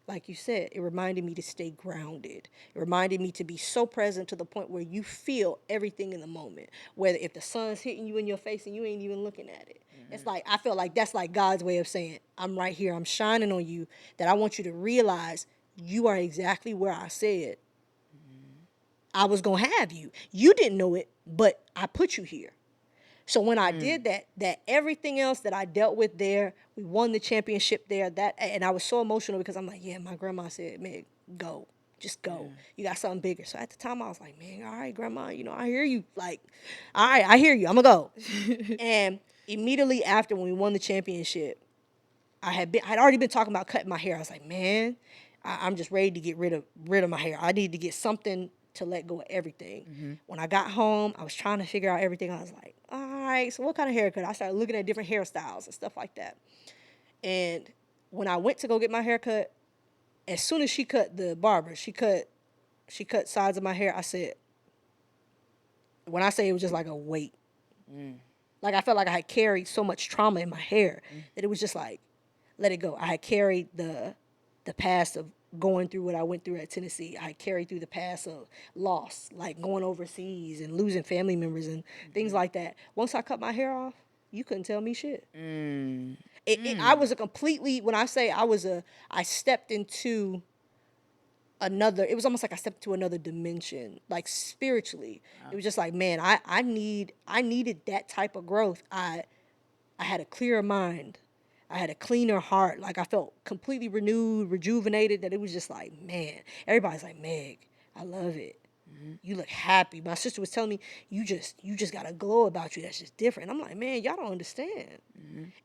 like you said, it reminded me to stay grounded. It reminded me to be so present to the point where you feel everything in the moment. Whether if the sun's hitting you in your face and you ain't even looking at it. It's like I feel like that's like God's way of saying, I'm right here, I'm shining on you, that I want you to realize you are exactly where I said I was gonna have you. You didn't know it, but I put you here. So when I did that, that everything else that I dealt with there, we won the championship there. That and I was so emotional because I'm like, yeah, my grandma said, man, go, just go. Yeah. You got something bigger. So at the time I was like, man, all right, grandma, I hear you. Like, all right, I hear you. I'm gonna go. And immediately after when we won the championship, I'd already been talking about cutting my hair. I was like, man, I'm just ready to get rid of my hair. I need to get something to let go of everything. When I got home, I was trying to figure out everything. I was like, all right, so what kind of haircut? I started looking at different hairstyles and stuff like that. And when I went to go get my haircut, as soon as she cut the barber, she cut sides of my hair. I said, when I say it was just like a weight, like I felt like I had carried so much trauma in my hair that it was just like, let it go. I had carried the past of going through what I went through at Tennessee. I had carried through the past of loss, like going overseas and losing family members and things like that. Once I cut my hair off, you couldn't tell me shit. I was a completely, when I say I stepped into another, it was almost like I stepped to another dimension, like spiritually. It was just like, man, I needed that type of growth. I had a clearer mind. I had a cleaner heart. Like I felt completely renewed, rejuvenated. That it was just like, man. Everybody's like, Meg, I love it. You look happy. My sister was telling me, you just got a glow about you that's just different. I'm like, man, y'all don't understand.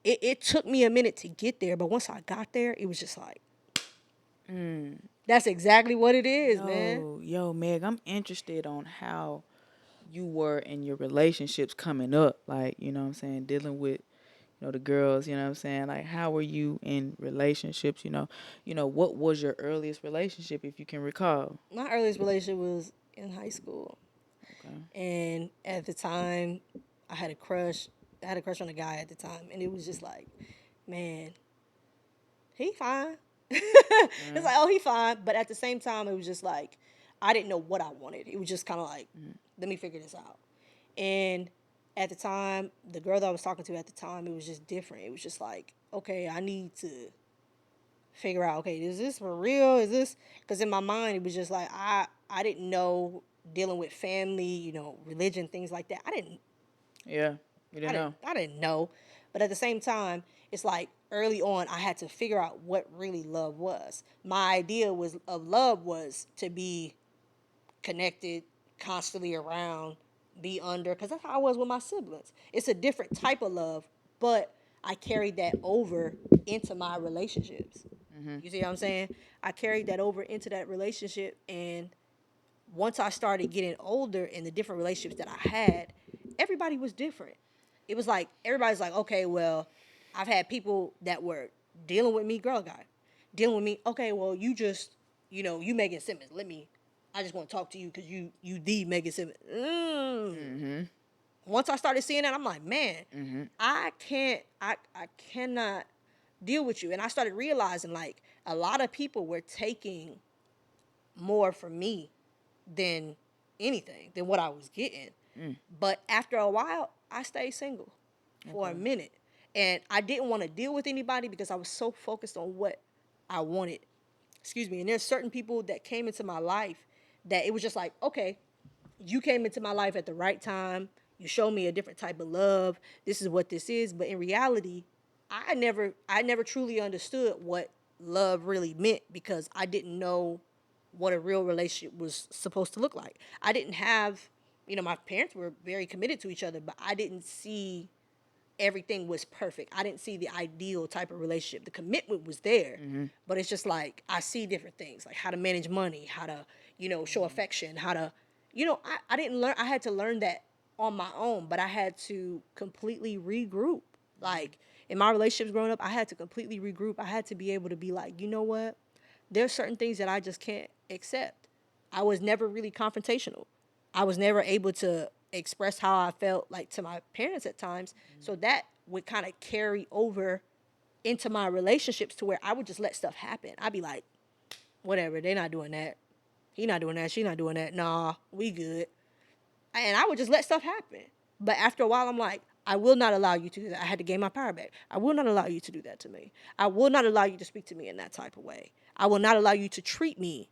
It took me a minute to get there, but once I got there, it was just like, that's exactly what it is, man. Yo, Meg, I'm interested on how you were in your relationships coming up. Like, you know what I'm saying, dealing with, the girls, you know what I'm saying? Like, how were you in relationships, what was your earliest relationship, if you can recall? My earliest relationship was in high school. Okay. And at the time, I had a crush. I had a crush on a guy at the time, and it was just like, man, he fine. It's like, oh, he fine. But at the same time, it was just like, I didn't know what I wanted. It was just kind of like, let me figure this out. And at the time, the girl that I was talking to at the time, it was just different. It was just like, okay, I need to figure out, okay, is this for real? Is this? Because in my mind, it was just like, I didn't know dealing with family, religion, things like that. Yeah, you didn't know. I didn't know. But at the same time, it's like early on I had to figure out what really love was. My idea was of love was to be connected, constantly around, be under, because that's how I was with my siblings. It's a different type of love, but I carried that over into my relationships. You see what I'm saying? I carried that over into that relationship, and once I started getting older in the different relationships that I had, everybody was different. It was like everybody's like, okay, well, I've had people that were dealing with me, girl guy, dealing with me. Okay, well, you Megan Simmons. I just want to talk to you because you the Megan Simmons. once I started seeing that, I'm like, man, I cannot deal with you. And I started realizing like a lot of people were taking more from me than anything, than what I was getting. But after a while, I stayed single for a minute. And I didn't want to deal with anybody because I was so focused on what I wanted. Excuse me. And there's certain people that came into my life that it was just like, okay, you came into my life at the right time. You showed me a different type of love. This is what this is. But in reality, I never truly understood what love really meant because I didn't know what a real relationship was supposed to look like. I didn't have, my parents were very committed to each other, but I didn't see everything was perfect. I didn't see the ideal type of relationship. The commitment was there, but it's just like I see different things, like how to manage money, how to, show affection, how to, I didn't learn. I had to learn that on my own, but I had to completely regroup. Like in my relationships growing up, I had to completely regroup. I had to be able to be like, you know what? There's certain things that I just can't accept. I was never really confrontational. I was never able to express how I felt like to my parents at times. So that would kind of carry over into my relationships to where I would just let stuff happen. I'd be like, whatever, they're not doing that. He not doing that. She not doing that. Nah, we good. And I would just let stuff happen. But after a while, I'm like, I will not allow you to do that. I had to gain my power back. I will not allow you to do that to me. I will not allow you to speak to me in that type of way. I will not allow you to treat me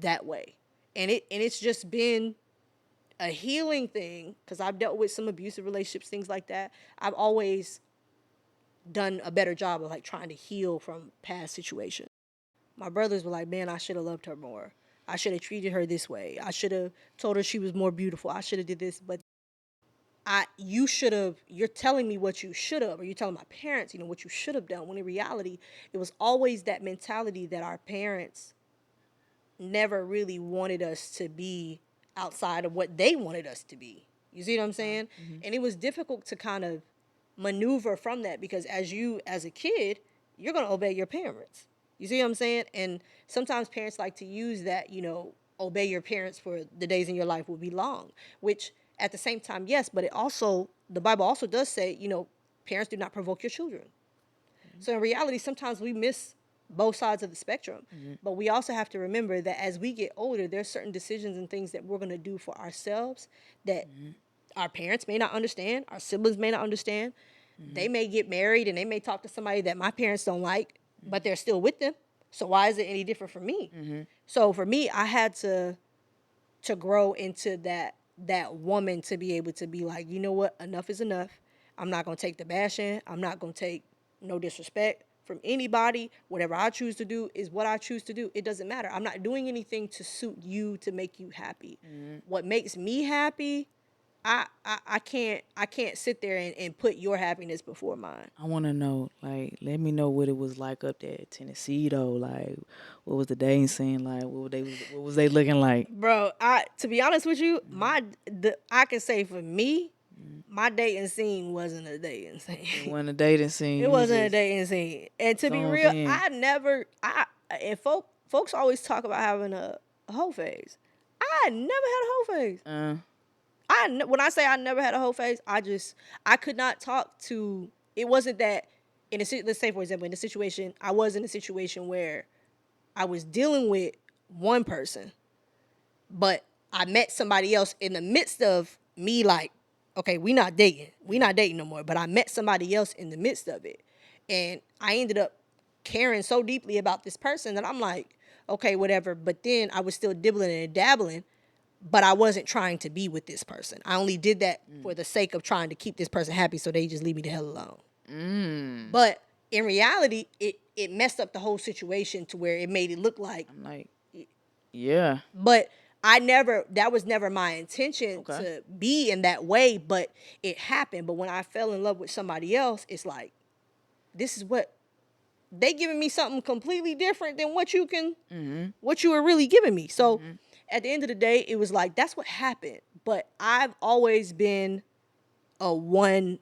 that way. And it's just been a healing thing because I've dealt with some abusive relationships, things like that. I've always done a better job of like trying to heal from past situations. My brothers were like, man, I should have loved her more. I should have treated her this way. I should have told her she was more beautiful. I should have did this, but you should have, you're telling me what you should have, or you're telling my parents, what you should have done. When in reality, it was always that mentality that our parents never really wanted us to be outside of what they wanted us to be. You see what I'm saying? And it was difficult to kind of maneuver from that because as a kid, you're going to obey your parents. You see what I'm saying? And sometimes parents like to use that, obey your parents for the days in your life will be long, which at the same time, yes, but the Bible also does say, parents do not provoke your children. So in reality, sometimes we miss both sides of the spectrum. But we also have to remember that as we get older, there's certain decisions and things that we're going to do for ourselves that our parents may not understand, our siblings may not understand. They may get married and they may talk to somebody that my parents don't like, but they're still with them. So why is it any different for me? So for me, I had to grow into that woman to be able to be like, you know what, enough is enough. I'm not gonna take the bashing. I'm not gonna take no disrespect from anybody. Whatever I choose to do is what I choose to do. It doesn't matter. I'm not doing anything to suit you to make you happy. What makes me happy, I can't sit there and put your happiness before mine. I want to know, like, let me know what it was like up there in Tennessee, though. Like, what was the dating scene like? What was they looking like? Bro, to be honest with you, I can say for me, my dating scene wasn't a dating scene. It wasn't a dating scene. It wasn't a dating scene. And to be real, in. and folks always talk about having a hoe phase. I never had a hoe phase. When I say I never had a hoe phase, I could not talk to. It wasn't that let's say for example in the situation I was in a situation where I was dealing with one person, but I met somebody else in the midst of me like, okay, we not dating no more. But I met somebody else in the midst of it, and I ended up caring so deeply about this person that I'm like, okay, whatever. But then I was still dibbling and dabbling, but I wasn't trying to be with this person. I only did that for the sake of trying to keep this person happy so they just leave me the hell alone. But in reality, it messed up the whole situation to where it made it look like. I'm like, yeah. But that was never my intention to be in that way, but it happened. But when I fell in love with somebody else, it's like, this is what, they giving me something completely different than what you were really giving me. So at the end of the day, it was like, that's what happened. But I've always been a one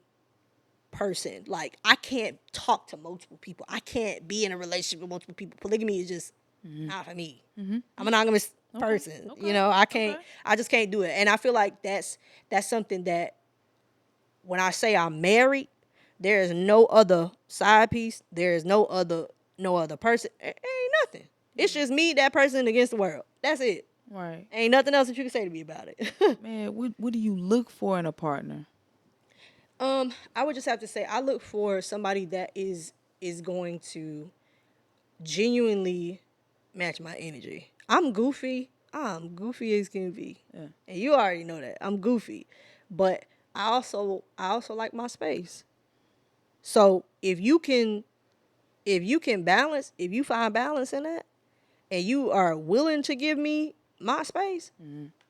person. Like, I can't talk to multiple people. I can't be in a relationship with multiple people. Polygamy is just not for me. I'm a monogamous person. I just can't do it. And I feel like that's something that when I say I'm married, there is no other side piece. There is no other person. Ain't nothing. It's just me, that person against the world. That's it. Right. Ain't nothing else that you can say to me about it. Man, what do you look for in a partner? I would just have to say I look for somebody that is going to genuinely match my energy. I'm goofy. I'm goofy as can be. Yeah. And you already know that. I'm goofy. But I also like my space. So if you can balance, if you find balance in that and you are willing to give me my space,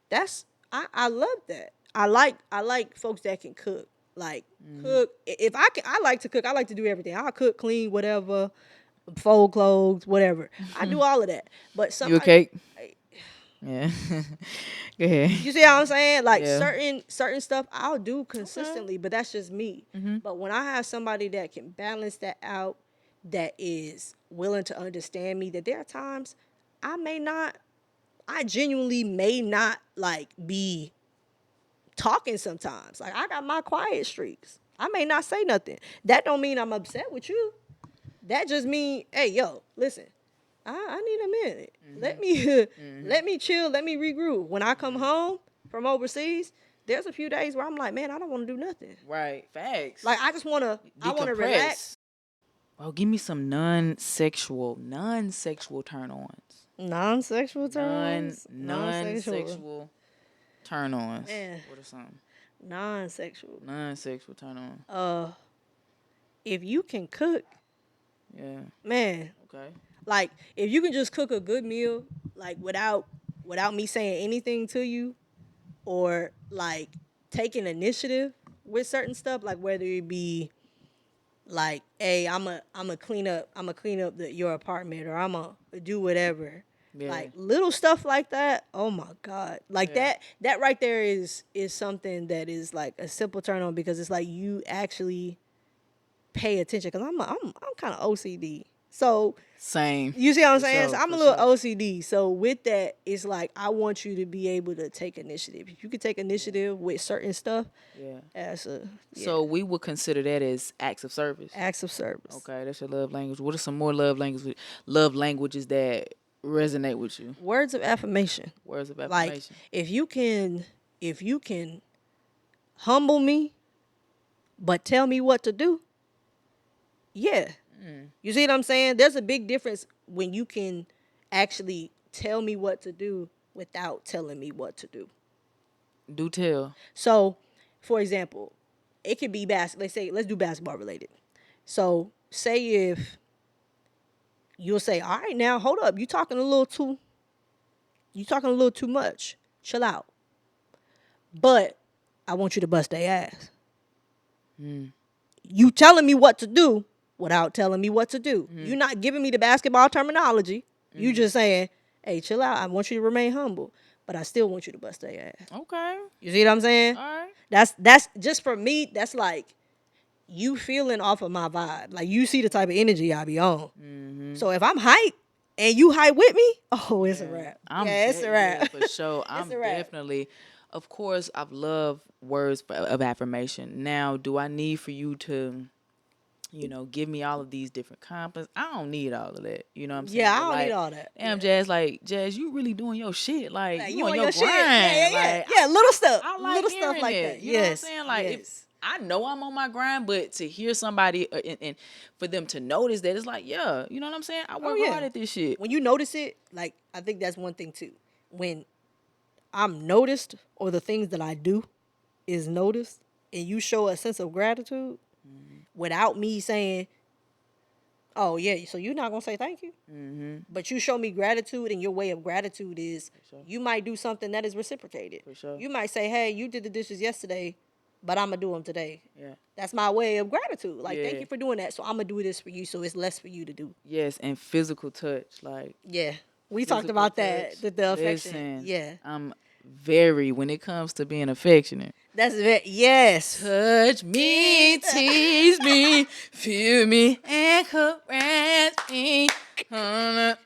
that's I love that. I like folks that can cook. Like cook. If I like to cook. I like to do everything. I'll cook, clean, whatever, fold clothes, whatever. I do all of that. But You a somebody, cake? Yeah. Go ahead. you see how I'm saying? Like Yeah. certain stuff I'll do consistently, but that's just me. But when I have somebody that can balance that out, that is willing to understand me, that there are times I genuinely may not like be talking sometimes. Like I got my quiet streaks. I may not say nothing. That don't mean I'm upset with you. That just mean, hey, yo, listen, I need a minute. Let me let me chill. Let me regroup. When I come home from overseas, there's a few days where I'm like, man, I don't want to do nothing. Right. Facts. Like I just wanna relax. Oh, give me some non-sexual turn-ons. Non-sexual terms. Non-sexual turn-ons. Man. What are some Non-sexual. non-sexual turn-on? If you can cook, Yeah. man, Okay. like if you can just cook a good meal, like without me saying anything to you, or like taking initiative with certain stuff, like whether it be like, hey, I'm a clean up your apartment, or I'm a do whatever. Yeah. Like little stuff like that. Oh my god. Like Yeah. that right there is something that is like a simple turn on, because it's like you actually pay attention, cuz I'm kind of OCD. So Same. you see what I'm For saying? sure, So I'm for a little sure. OCD. So with that, it's like I want you to be able to take initiative. If you can take initiative with certain stuff, Yeah. that's a So we would consider that as acts of service. acts of service. Okay, that's your love language. What are some more love languages that resonate with you? Words of affirmation. Words of Like affirmation. if you can humble me but tell me what to do. Yeah. You see what I'm saying? There's a big difference when you can actually tell me what to do without telling me what to do. Do tell. So, for example, it could be let's do basketball related. So, say if you'll say, "All right, now hold up, you talking a little too much. Chill out." But I want you to bust their ass. You telling me what to do without telling me what to do. You're not giving me the basketball terminology. You just saying, "Hey, chill out. I want you to remain humble, but I still want you to bust their ass." Okay. You see what I'm saying? All right. That's just for me. That's like you feeling off of my vibe. Like you see the type of energy I be on. So if I'm hype and you hype with me, oh, it's a wrap. It's a wrap. Yeah, for sure. I'm a wrap. definitely, of course, I've loved words of affirmation. Now, do I need for you to, give me all of these different compliments? I don't need all of that. You know what I'm saying? Yeah, I But, don't need all that. Damn, Jazz, you really doing your shit. Like, you on your grind. shit. Yeah. Like, Yeah, little stuff. I like little stuff hearing like it. that. You know what I'm Yes. saying? Like, yes. I know I'm on my grind, but to hear somebody and for them to notice that, it's like, yeah, you know what I'm saying? I work hard at this shit. When you notice it, like I think that's one thing too. When I'm noticed, or the things that I do is noticed, and you show a sense of gratitude without me saying, "Oh yeah," so you're not gonna say thank you, but you show me gratitude, and your way of gratitude is you might do something that is reciprocated. For sure. You might say, "Hey, you did the dishes yesterday, but I'm gonna do them today." Yeah. That's my way of gratitude. Like, Yeah. thank you for doing that. So I'm gonna do this for you, so it's less for you to do. Yes, and physical touch. Like, Yeah, we talked physical about that. touch. The affection. Listen, Yeah. very when it comes to being affectionate. That's it. Yes. Touch me, tease me, feel me, and caress me. Let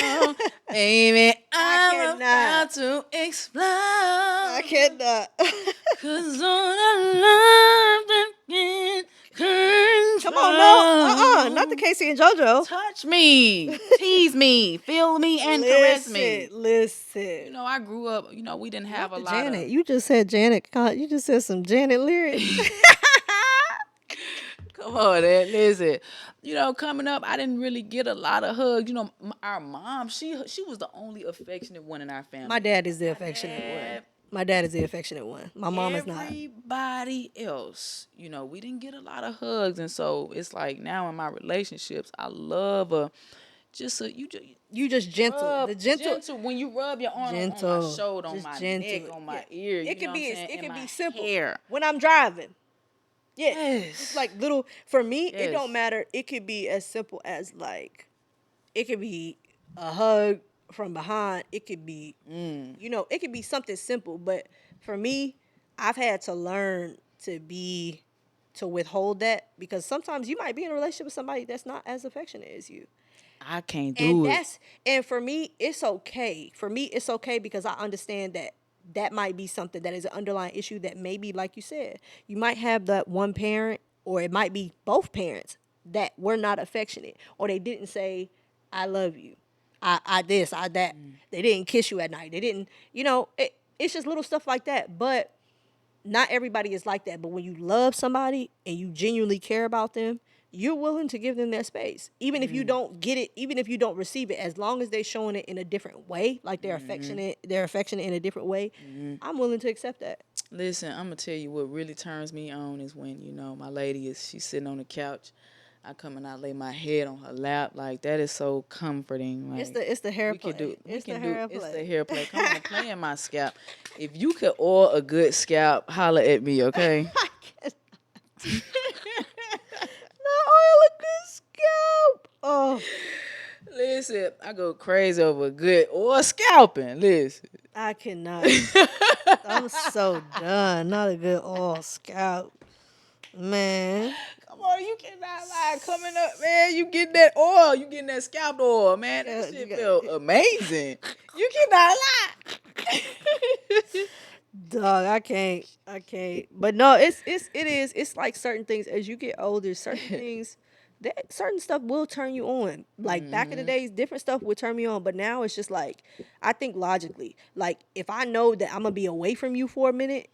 go. Baby, I'm cannot. about to explode. I cannot. 'Cause all I love that can Come on, no. control. Not the Casey and JoJo. Touch me, tease me, feel me, and caress me. Listen. You know, I grew up, we didn't have Not a the lot Janet. of. You just said Janet. You just said some Janet lyrics. Come on, man. Listen. Coming up, I didn't really get a lot of hugs. Our mom, she was the only affectionate one in our family. My dad is the affectionate one. My dad is the affectionate one. My mom is not. Everybody else, we didn't get a lot of hugs, and so it's like now in my relationships, I love You just gentle. rub, The gentle. when you rub your arm on my Gentle. shoulder, on Just my gentle. neck, on my ear. It can be. It It can my be simple. hair. When I'm driving. Yeah. Yes. It's like little. For me, it Yes. don't matter. It could be as simple as like. It could be a hug from behind. It could be. It could be something simple. But for me, I've had to learn to withhold that because sometimes you might be in a relationship with somebody that's not as affectionate as you. I can't And do it. and for me, it's okay. For me, it's okay because I understand that might be something that is an underlying issue that maybe, like you said, you might have that one parent, or it might be both parents that were not affectionate, or they didn't say, "I love you," I this, I that. They didn't kiss you at night. They didn't, it's just little stuff like that. But not everybody is like that. But when you love somebody and you genuinely care about them, you're willing to give them that space. Even if you don't get it, even if you don't receive it, as long as they're showing it in a different way, like they're affectionate in a different way, I'm willing to accept that. Listen, I'm gonna tell you what really turns me on is when my lady she's sitting on the couch. I come and I lay my head on her lap. Like that is so comforting. Like, It's the hair we play. can do. We It's can the do. hair It's play. the hair play. Come on, play in my scalp. If you could oil a good scalp, holla at me, okay? Not oil a good scalp. Oh, Listen, I go crazy over good oil scalping. Listen, I cannot. I'm so done. Not a good oil scalp, man. come on, you cannot lie. Coming up, man, you getting that oil, you getting that scalp oil, man. That Yeah, shit you feel amazing. You cannot lie. Dog, I can't. But no, it's like certain things as you get older, certain things that certain stuff will turn you on. Like back in the days, different stuff would turn me on, but now it's just like I think logically. Like if I know that I'm gonna be away from you for a minute,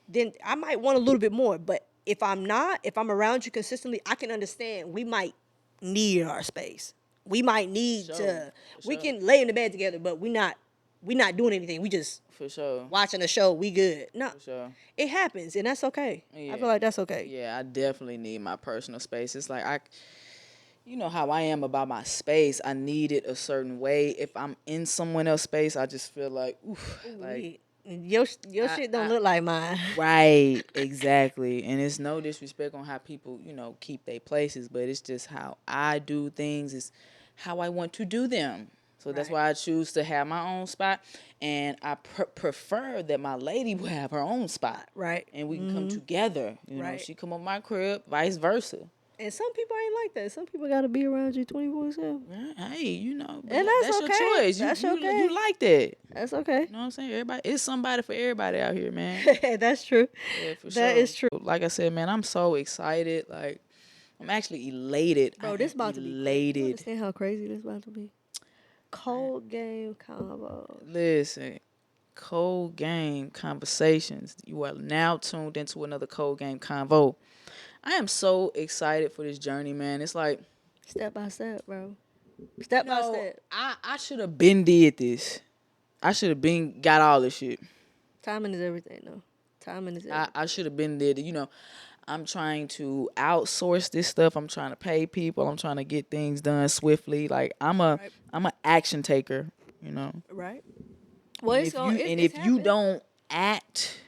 then I might want a little bit more. But if I'm not, if I'm around you consistently, I can understand we might need our space. We might need to. We sure. can lay in the bed together, but we not doing anything. We just For sure. watching a show. We good. No, For sure. it happens, and that's okay. Yeah. I feel like that's okay. Yeah, I definitely need my personal space. It's like you know how I am about my space. I need it a certain way. If I'm in someone else's space, I just feel like, oof, like Your shit don't look like mine. right, exactly. And it's no disrespect on how people, keep their places, but it's just how I do things is how I want to do them. So that's why I choose to have my own spot, and I prefer that my lady will have her own spot, Right. and we can come together. Right. She come on my crib, vice versa. And some people ain't like that. Some people got to be around you 24/7. Hey, but And that's your okay. choice. That's you okay. you like that. That's okay. You know what I'm saying? Everybody, it's somebody for everybody out here, man. That's true. Yeah, for That sure. is true. Like I said, man, I'm so excited. Like, I'm actually elated. Bro, this about to be crazy. You elated. understand how crazy this about to be? Cold game combo. Listen, cold game conversations. You are now tuned into another cold game convo. I am so excited for this journey, man. It's like Step by step, bro. Step by step. I should have been did this. I should have been got all this shit. Timing is everything, though. Timing is everything. I should have been there. I'm trying to outsource this stuff. I'm trying to pay people. I'm trying to get things done swiftly. Like I'm an action taker. Right. Well, And if you don't act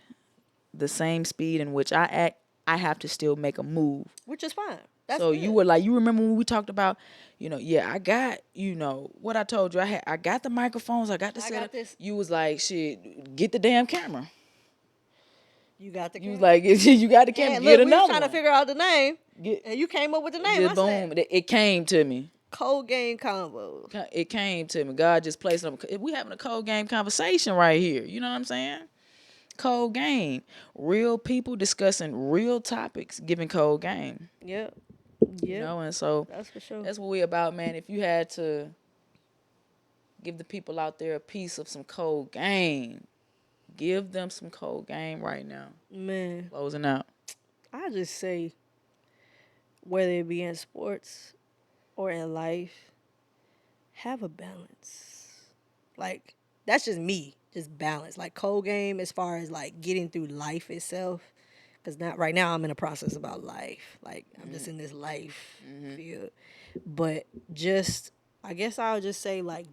the same speed in which I act, I have to still make a move. which is fine. That's So you good. were like, you remember when we talked about, yeah, I got, what I told you. I got the microphones, I got the I setup. got this. You was like, shit, get the damn camera. You got the You was camera. like, you got the camera, And get look, we was another trying to one. figure out the name, Get and you came up with the name. just I said, boom, it came to me. Cold Game Combo. It came to me. God just placed it. We having a cold game conversation right here. You know what I'm saying? Cold game. Real people discussing real topics, giving cold game. Yep. Yep. And so That's for sure. that's what we about, man. If you had to give the people out there a piece of some cold game, give them some cold game right now. Man, Closing out. I just say, whether it be in sports or in life, have a balance. Like, that's just me, just balance. Like, cold game as far as like getting through life itself. Because not right now, I'm in a process about life. Like, I'm just in this life field. But just, I guess I'll just say, like,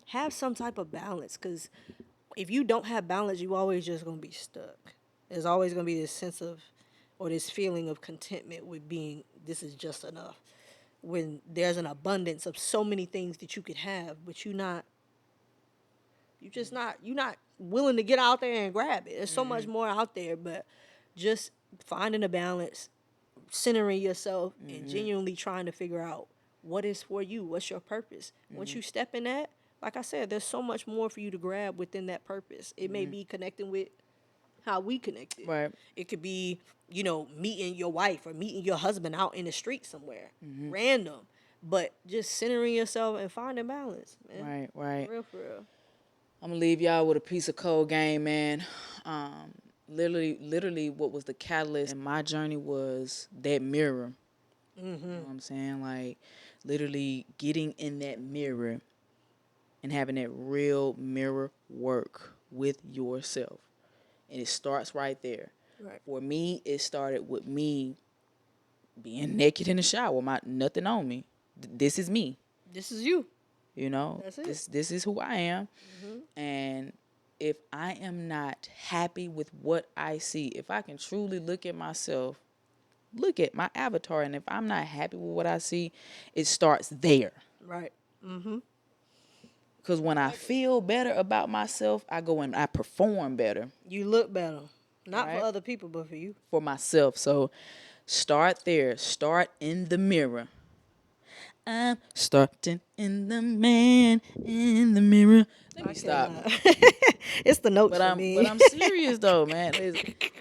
have some type of balance. Because if you don't have balance, you always just going to be stuck. There's always going to be this sense of, or this feeling of contentment with being, this is just enough. When there's an abundance of so many things that you could have, but you're not willing to get out there and grab it. There's so much more out there, but just finding a balance, centering yourself, and genuinely trying to figure out what is for you, what's your purpose. Once you step in that, like I said, there's so much more for you to grab within that purpose. It may be connecting with how we connected. Right. It could be, meeting your wife or meeting your husband out in the street somewhere, random. But just centering yourself and finding balance, man. Right. For real, for real. I'm gonna leave y'all with a piece of cold game, man. Literally, what was the catalyst in my journey was that mirror. You know what I'm saying? Like, literally getting in that mirror and having that real mirror work with yourself. And it starts right there. Right. For me, it started with me being naked in the shower, nothing on me. This is me. This is you. That's it. This is who I am. And if I am not happy with what I see, if I can truly look at myself, look at my avatar, and if I'm not happy with what I see, it starts there. Right. Because when I feel better about myself, I go and I perform better You look better. Not Right. for other people, but for you. for myself. So start there. Start in the mirror. I'm starting in the man in the mirror. Let me stop. It's the notes But for I'm me. but I'm serious though, man.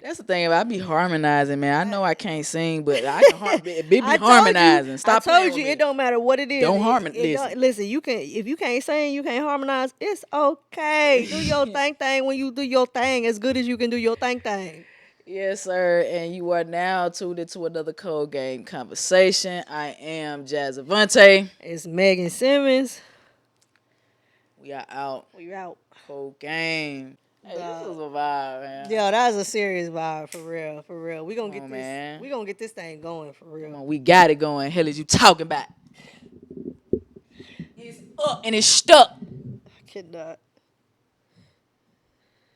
That's the thing. I be harmonizing, man. I know I can't sing, but I can be harmonizing. Stop I told playing you with it me. don't matter what it is. Don't Listen. Listen, you can if you can't sing, you can't harmonize. It's okay. Do your thing when you do your thing as good as you can do your thing. Yes, sir. And you are now tuned into another Cold Game conversation. I am Jazz Avante. It's Meighan Simmons. We are out. We out. Cold Game. Hey, this was a vibe, man. Yeah, that's a serious vibe for real. For real. We gonna Come get on, this. man. We gonna get this thing going for real. Come on, we got it going. Hell is you talking about? It's up and it's stuck. I cannot.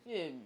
Feel me?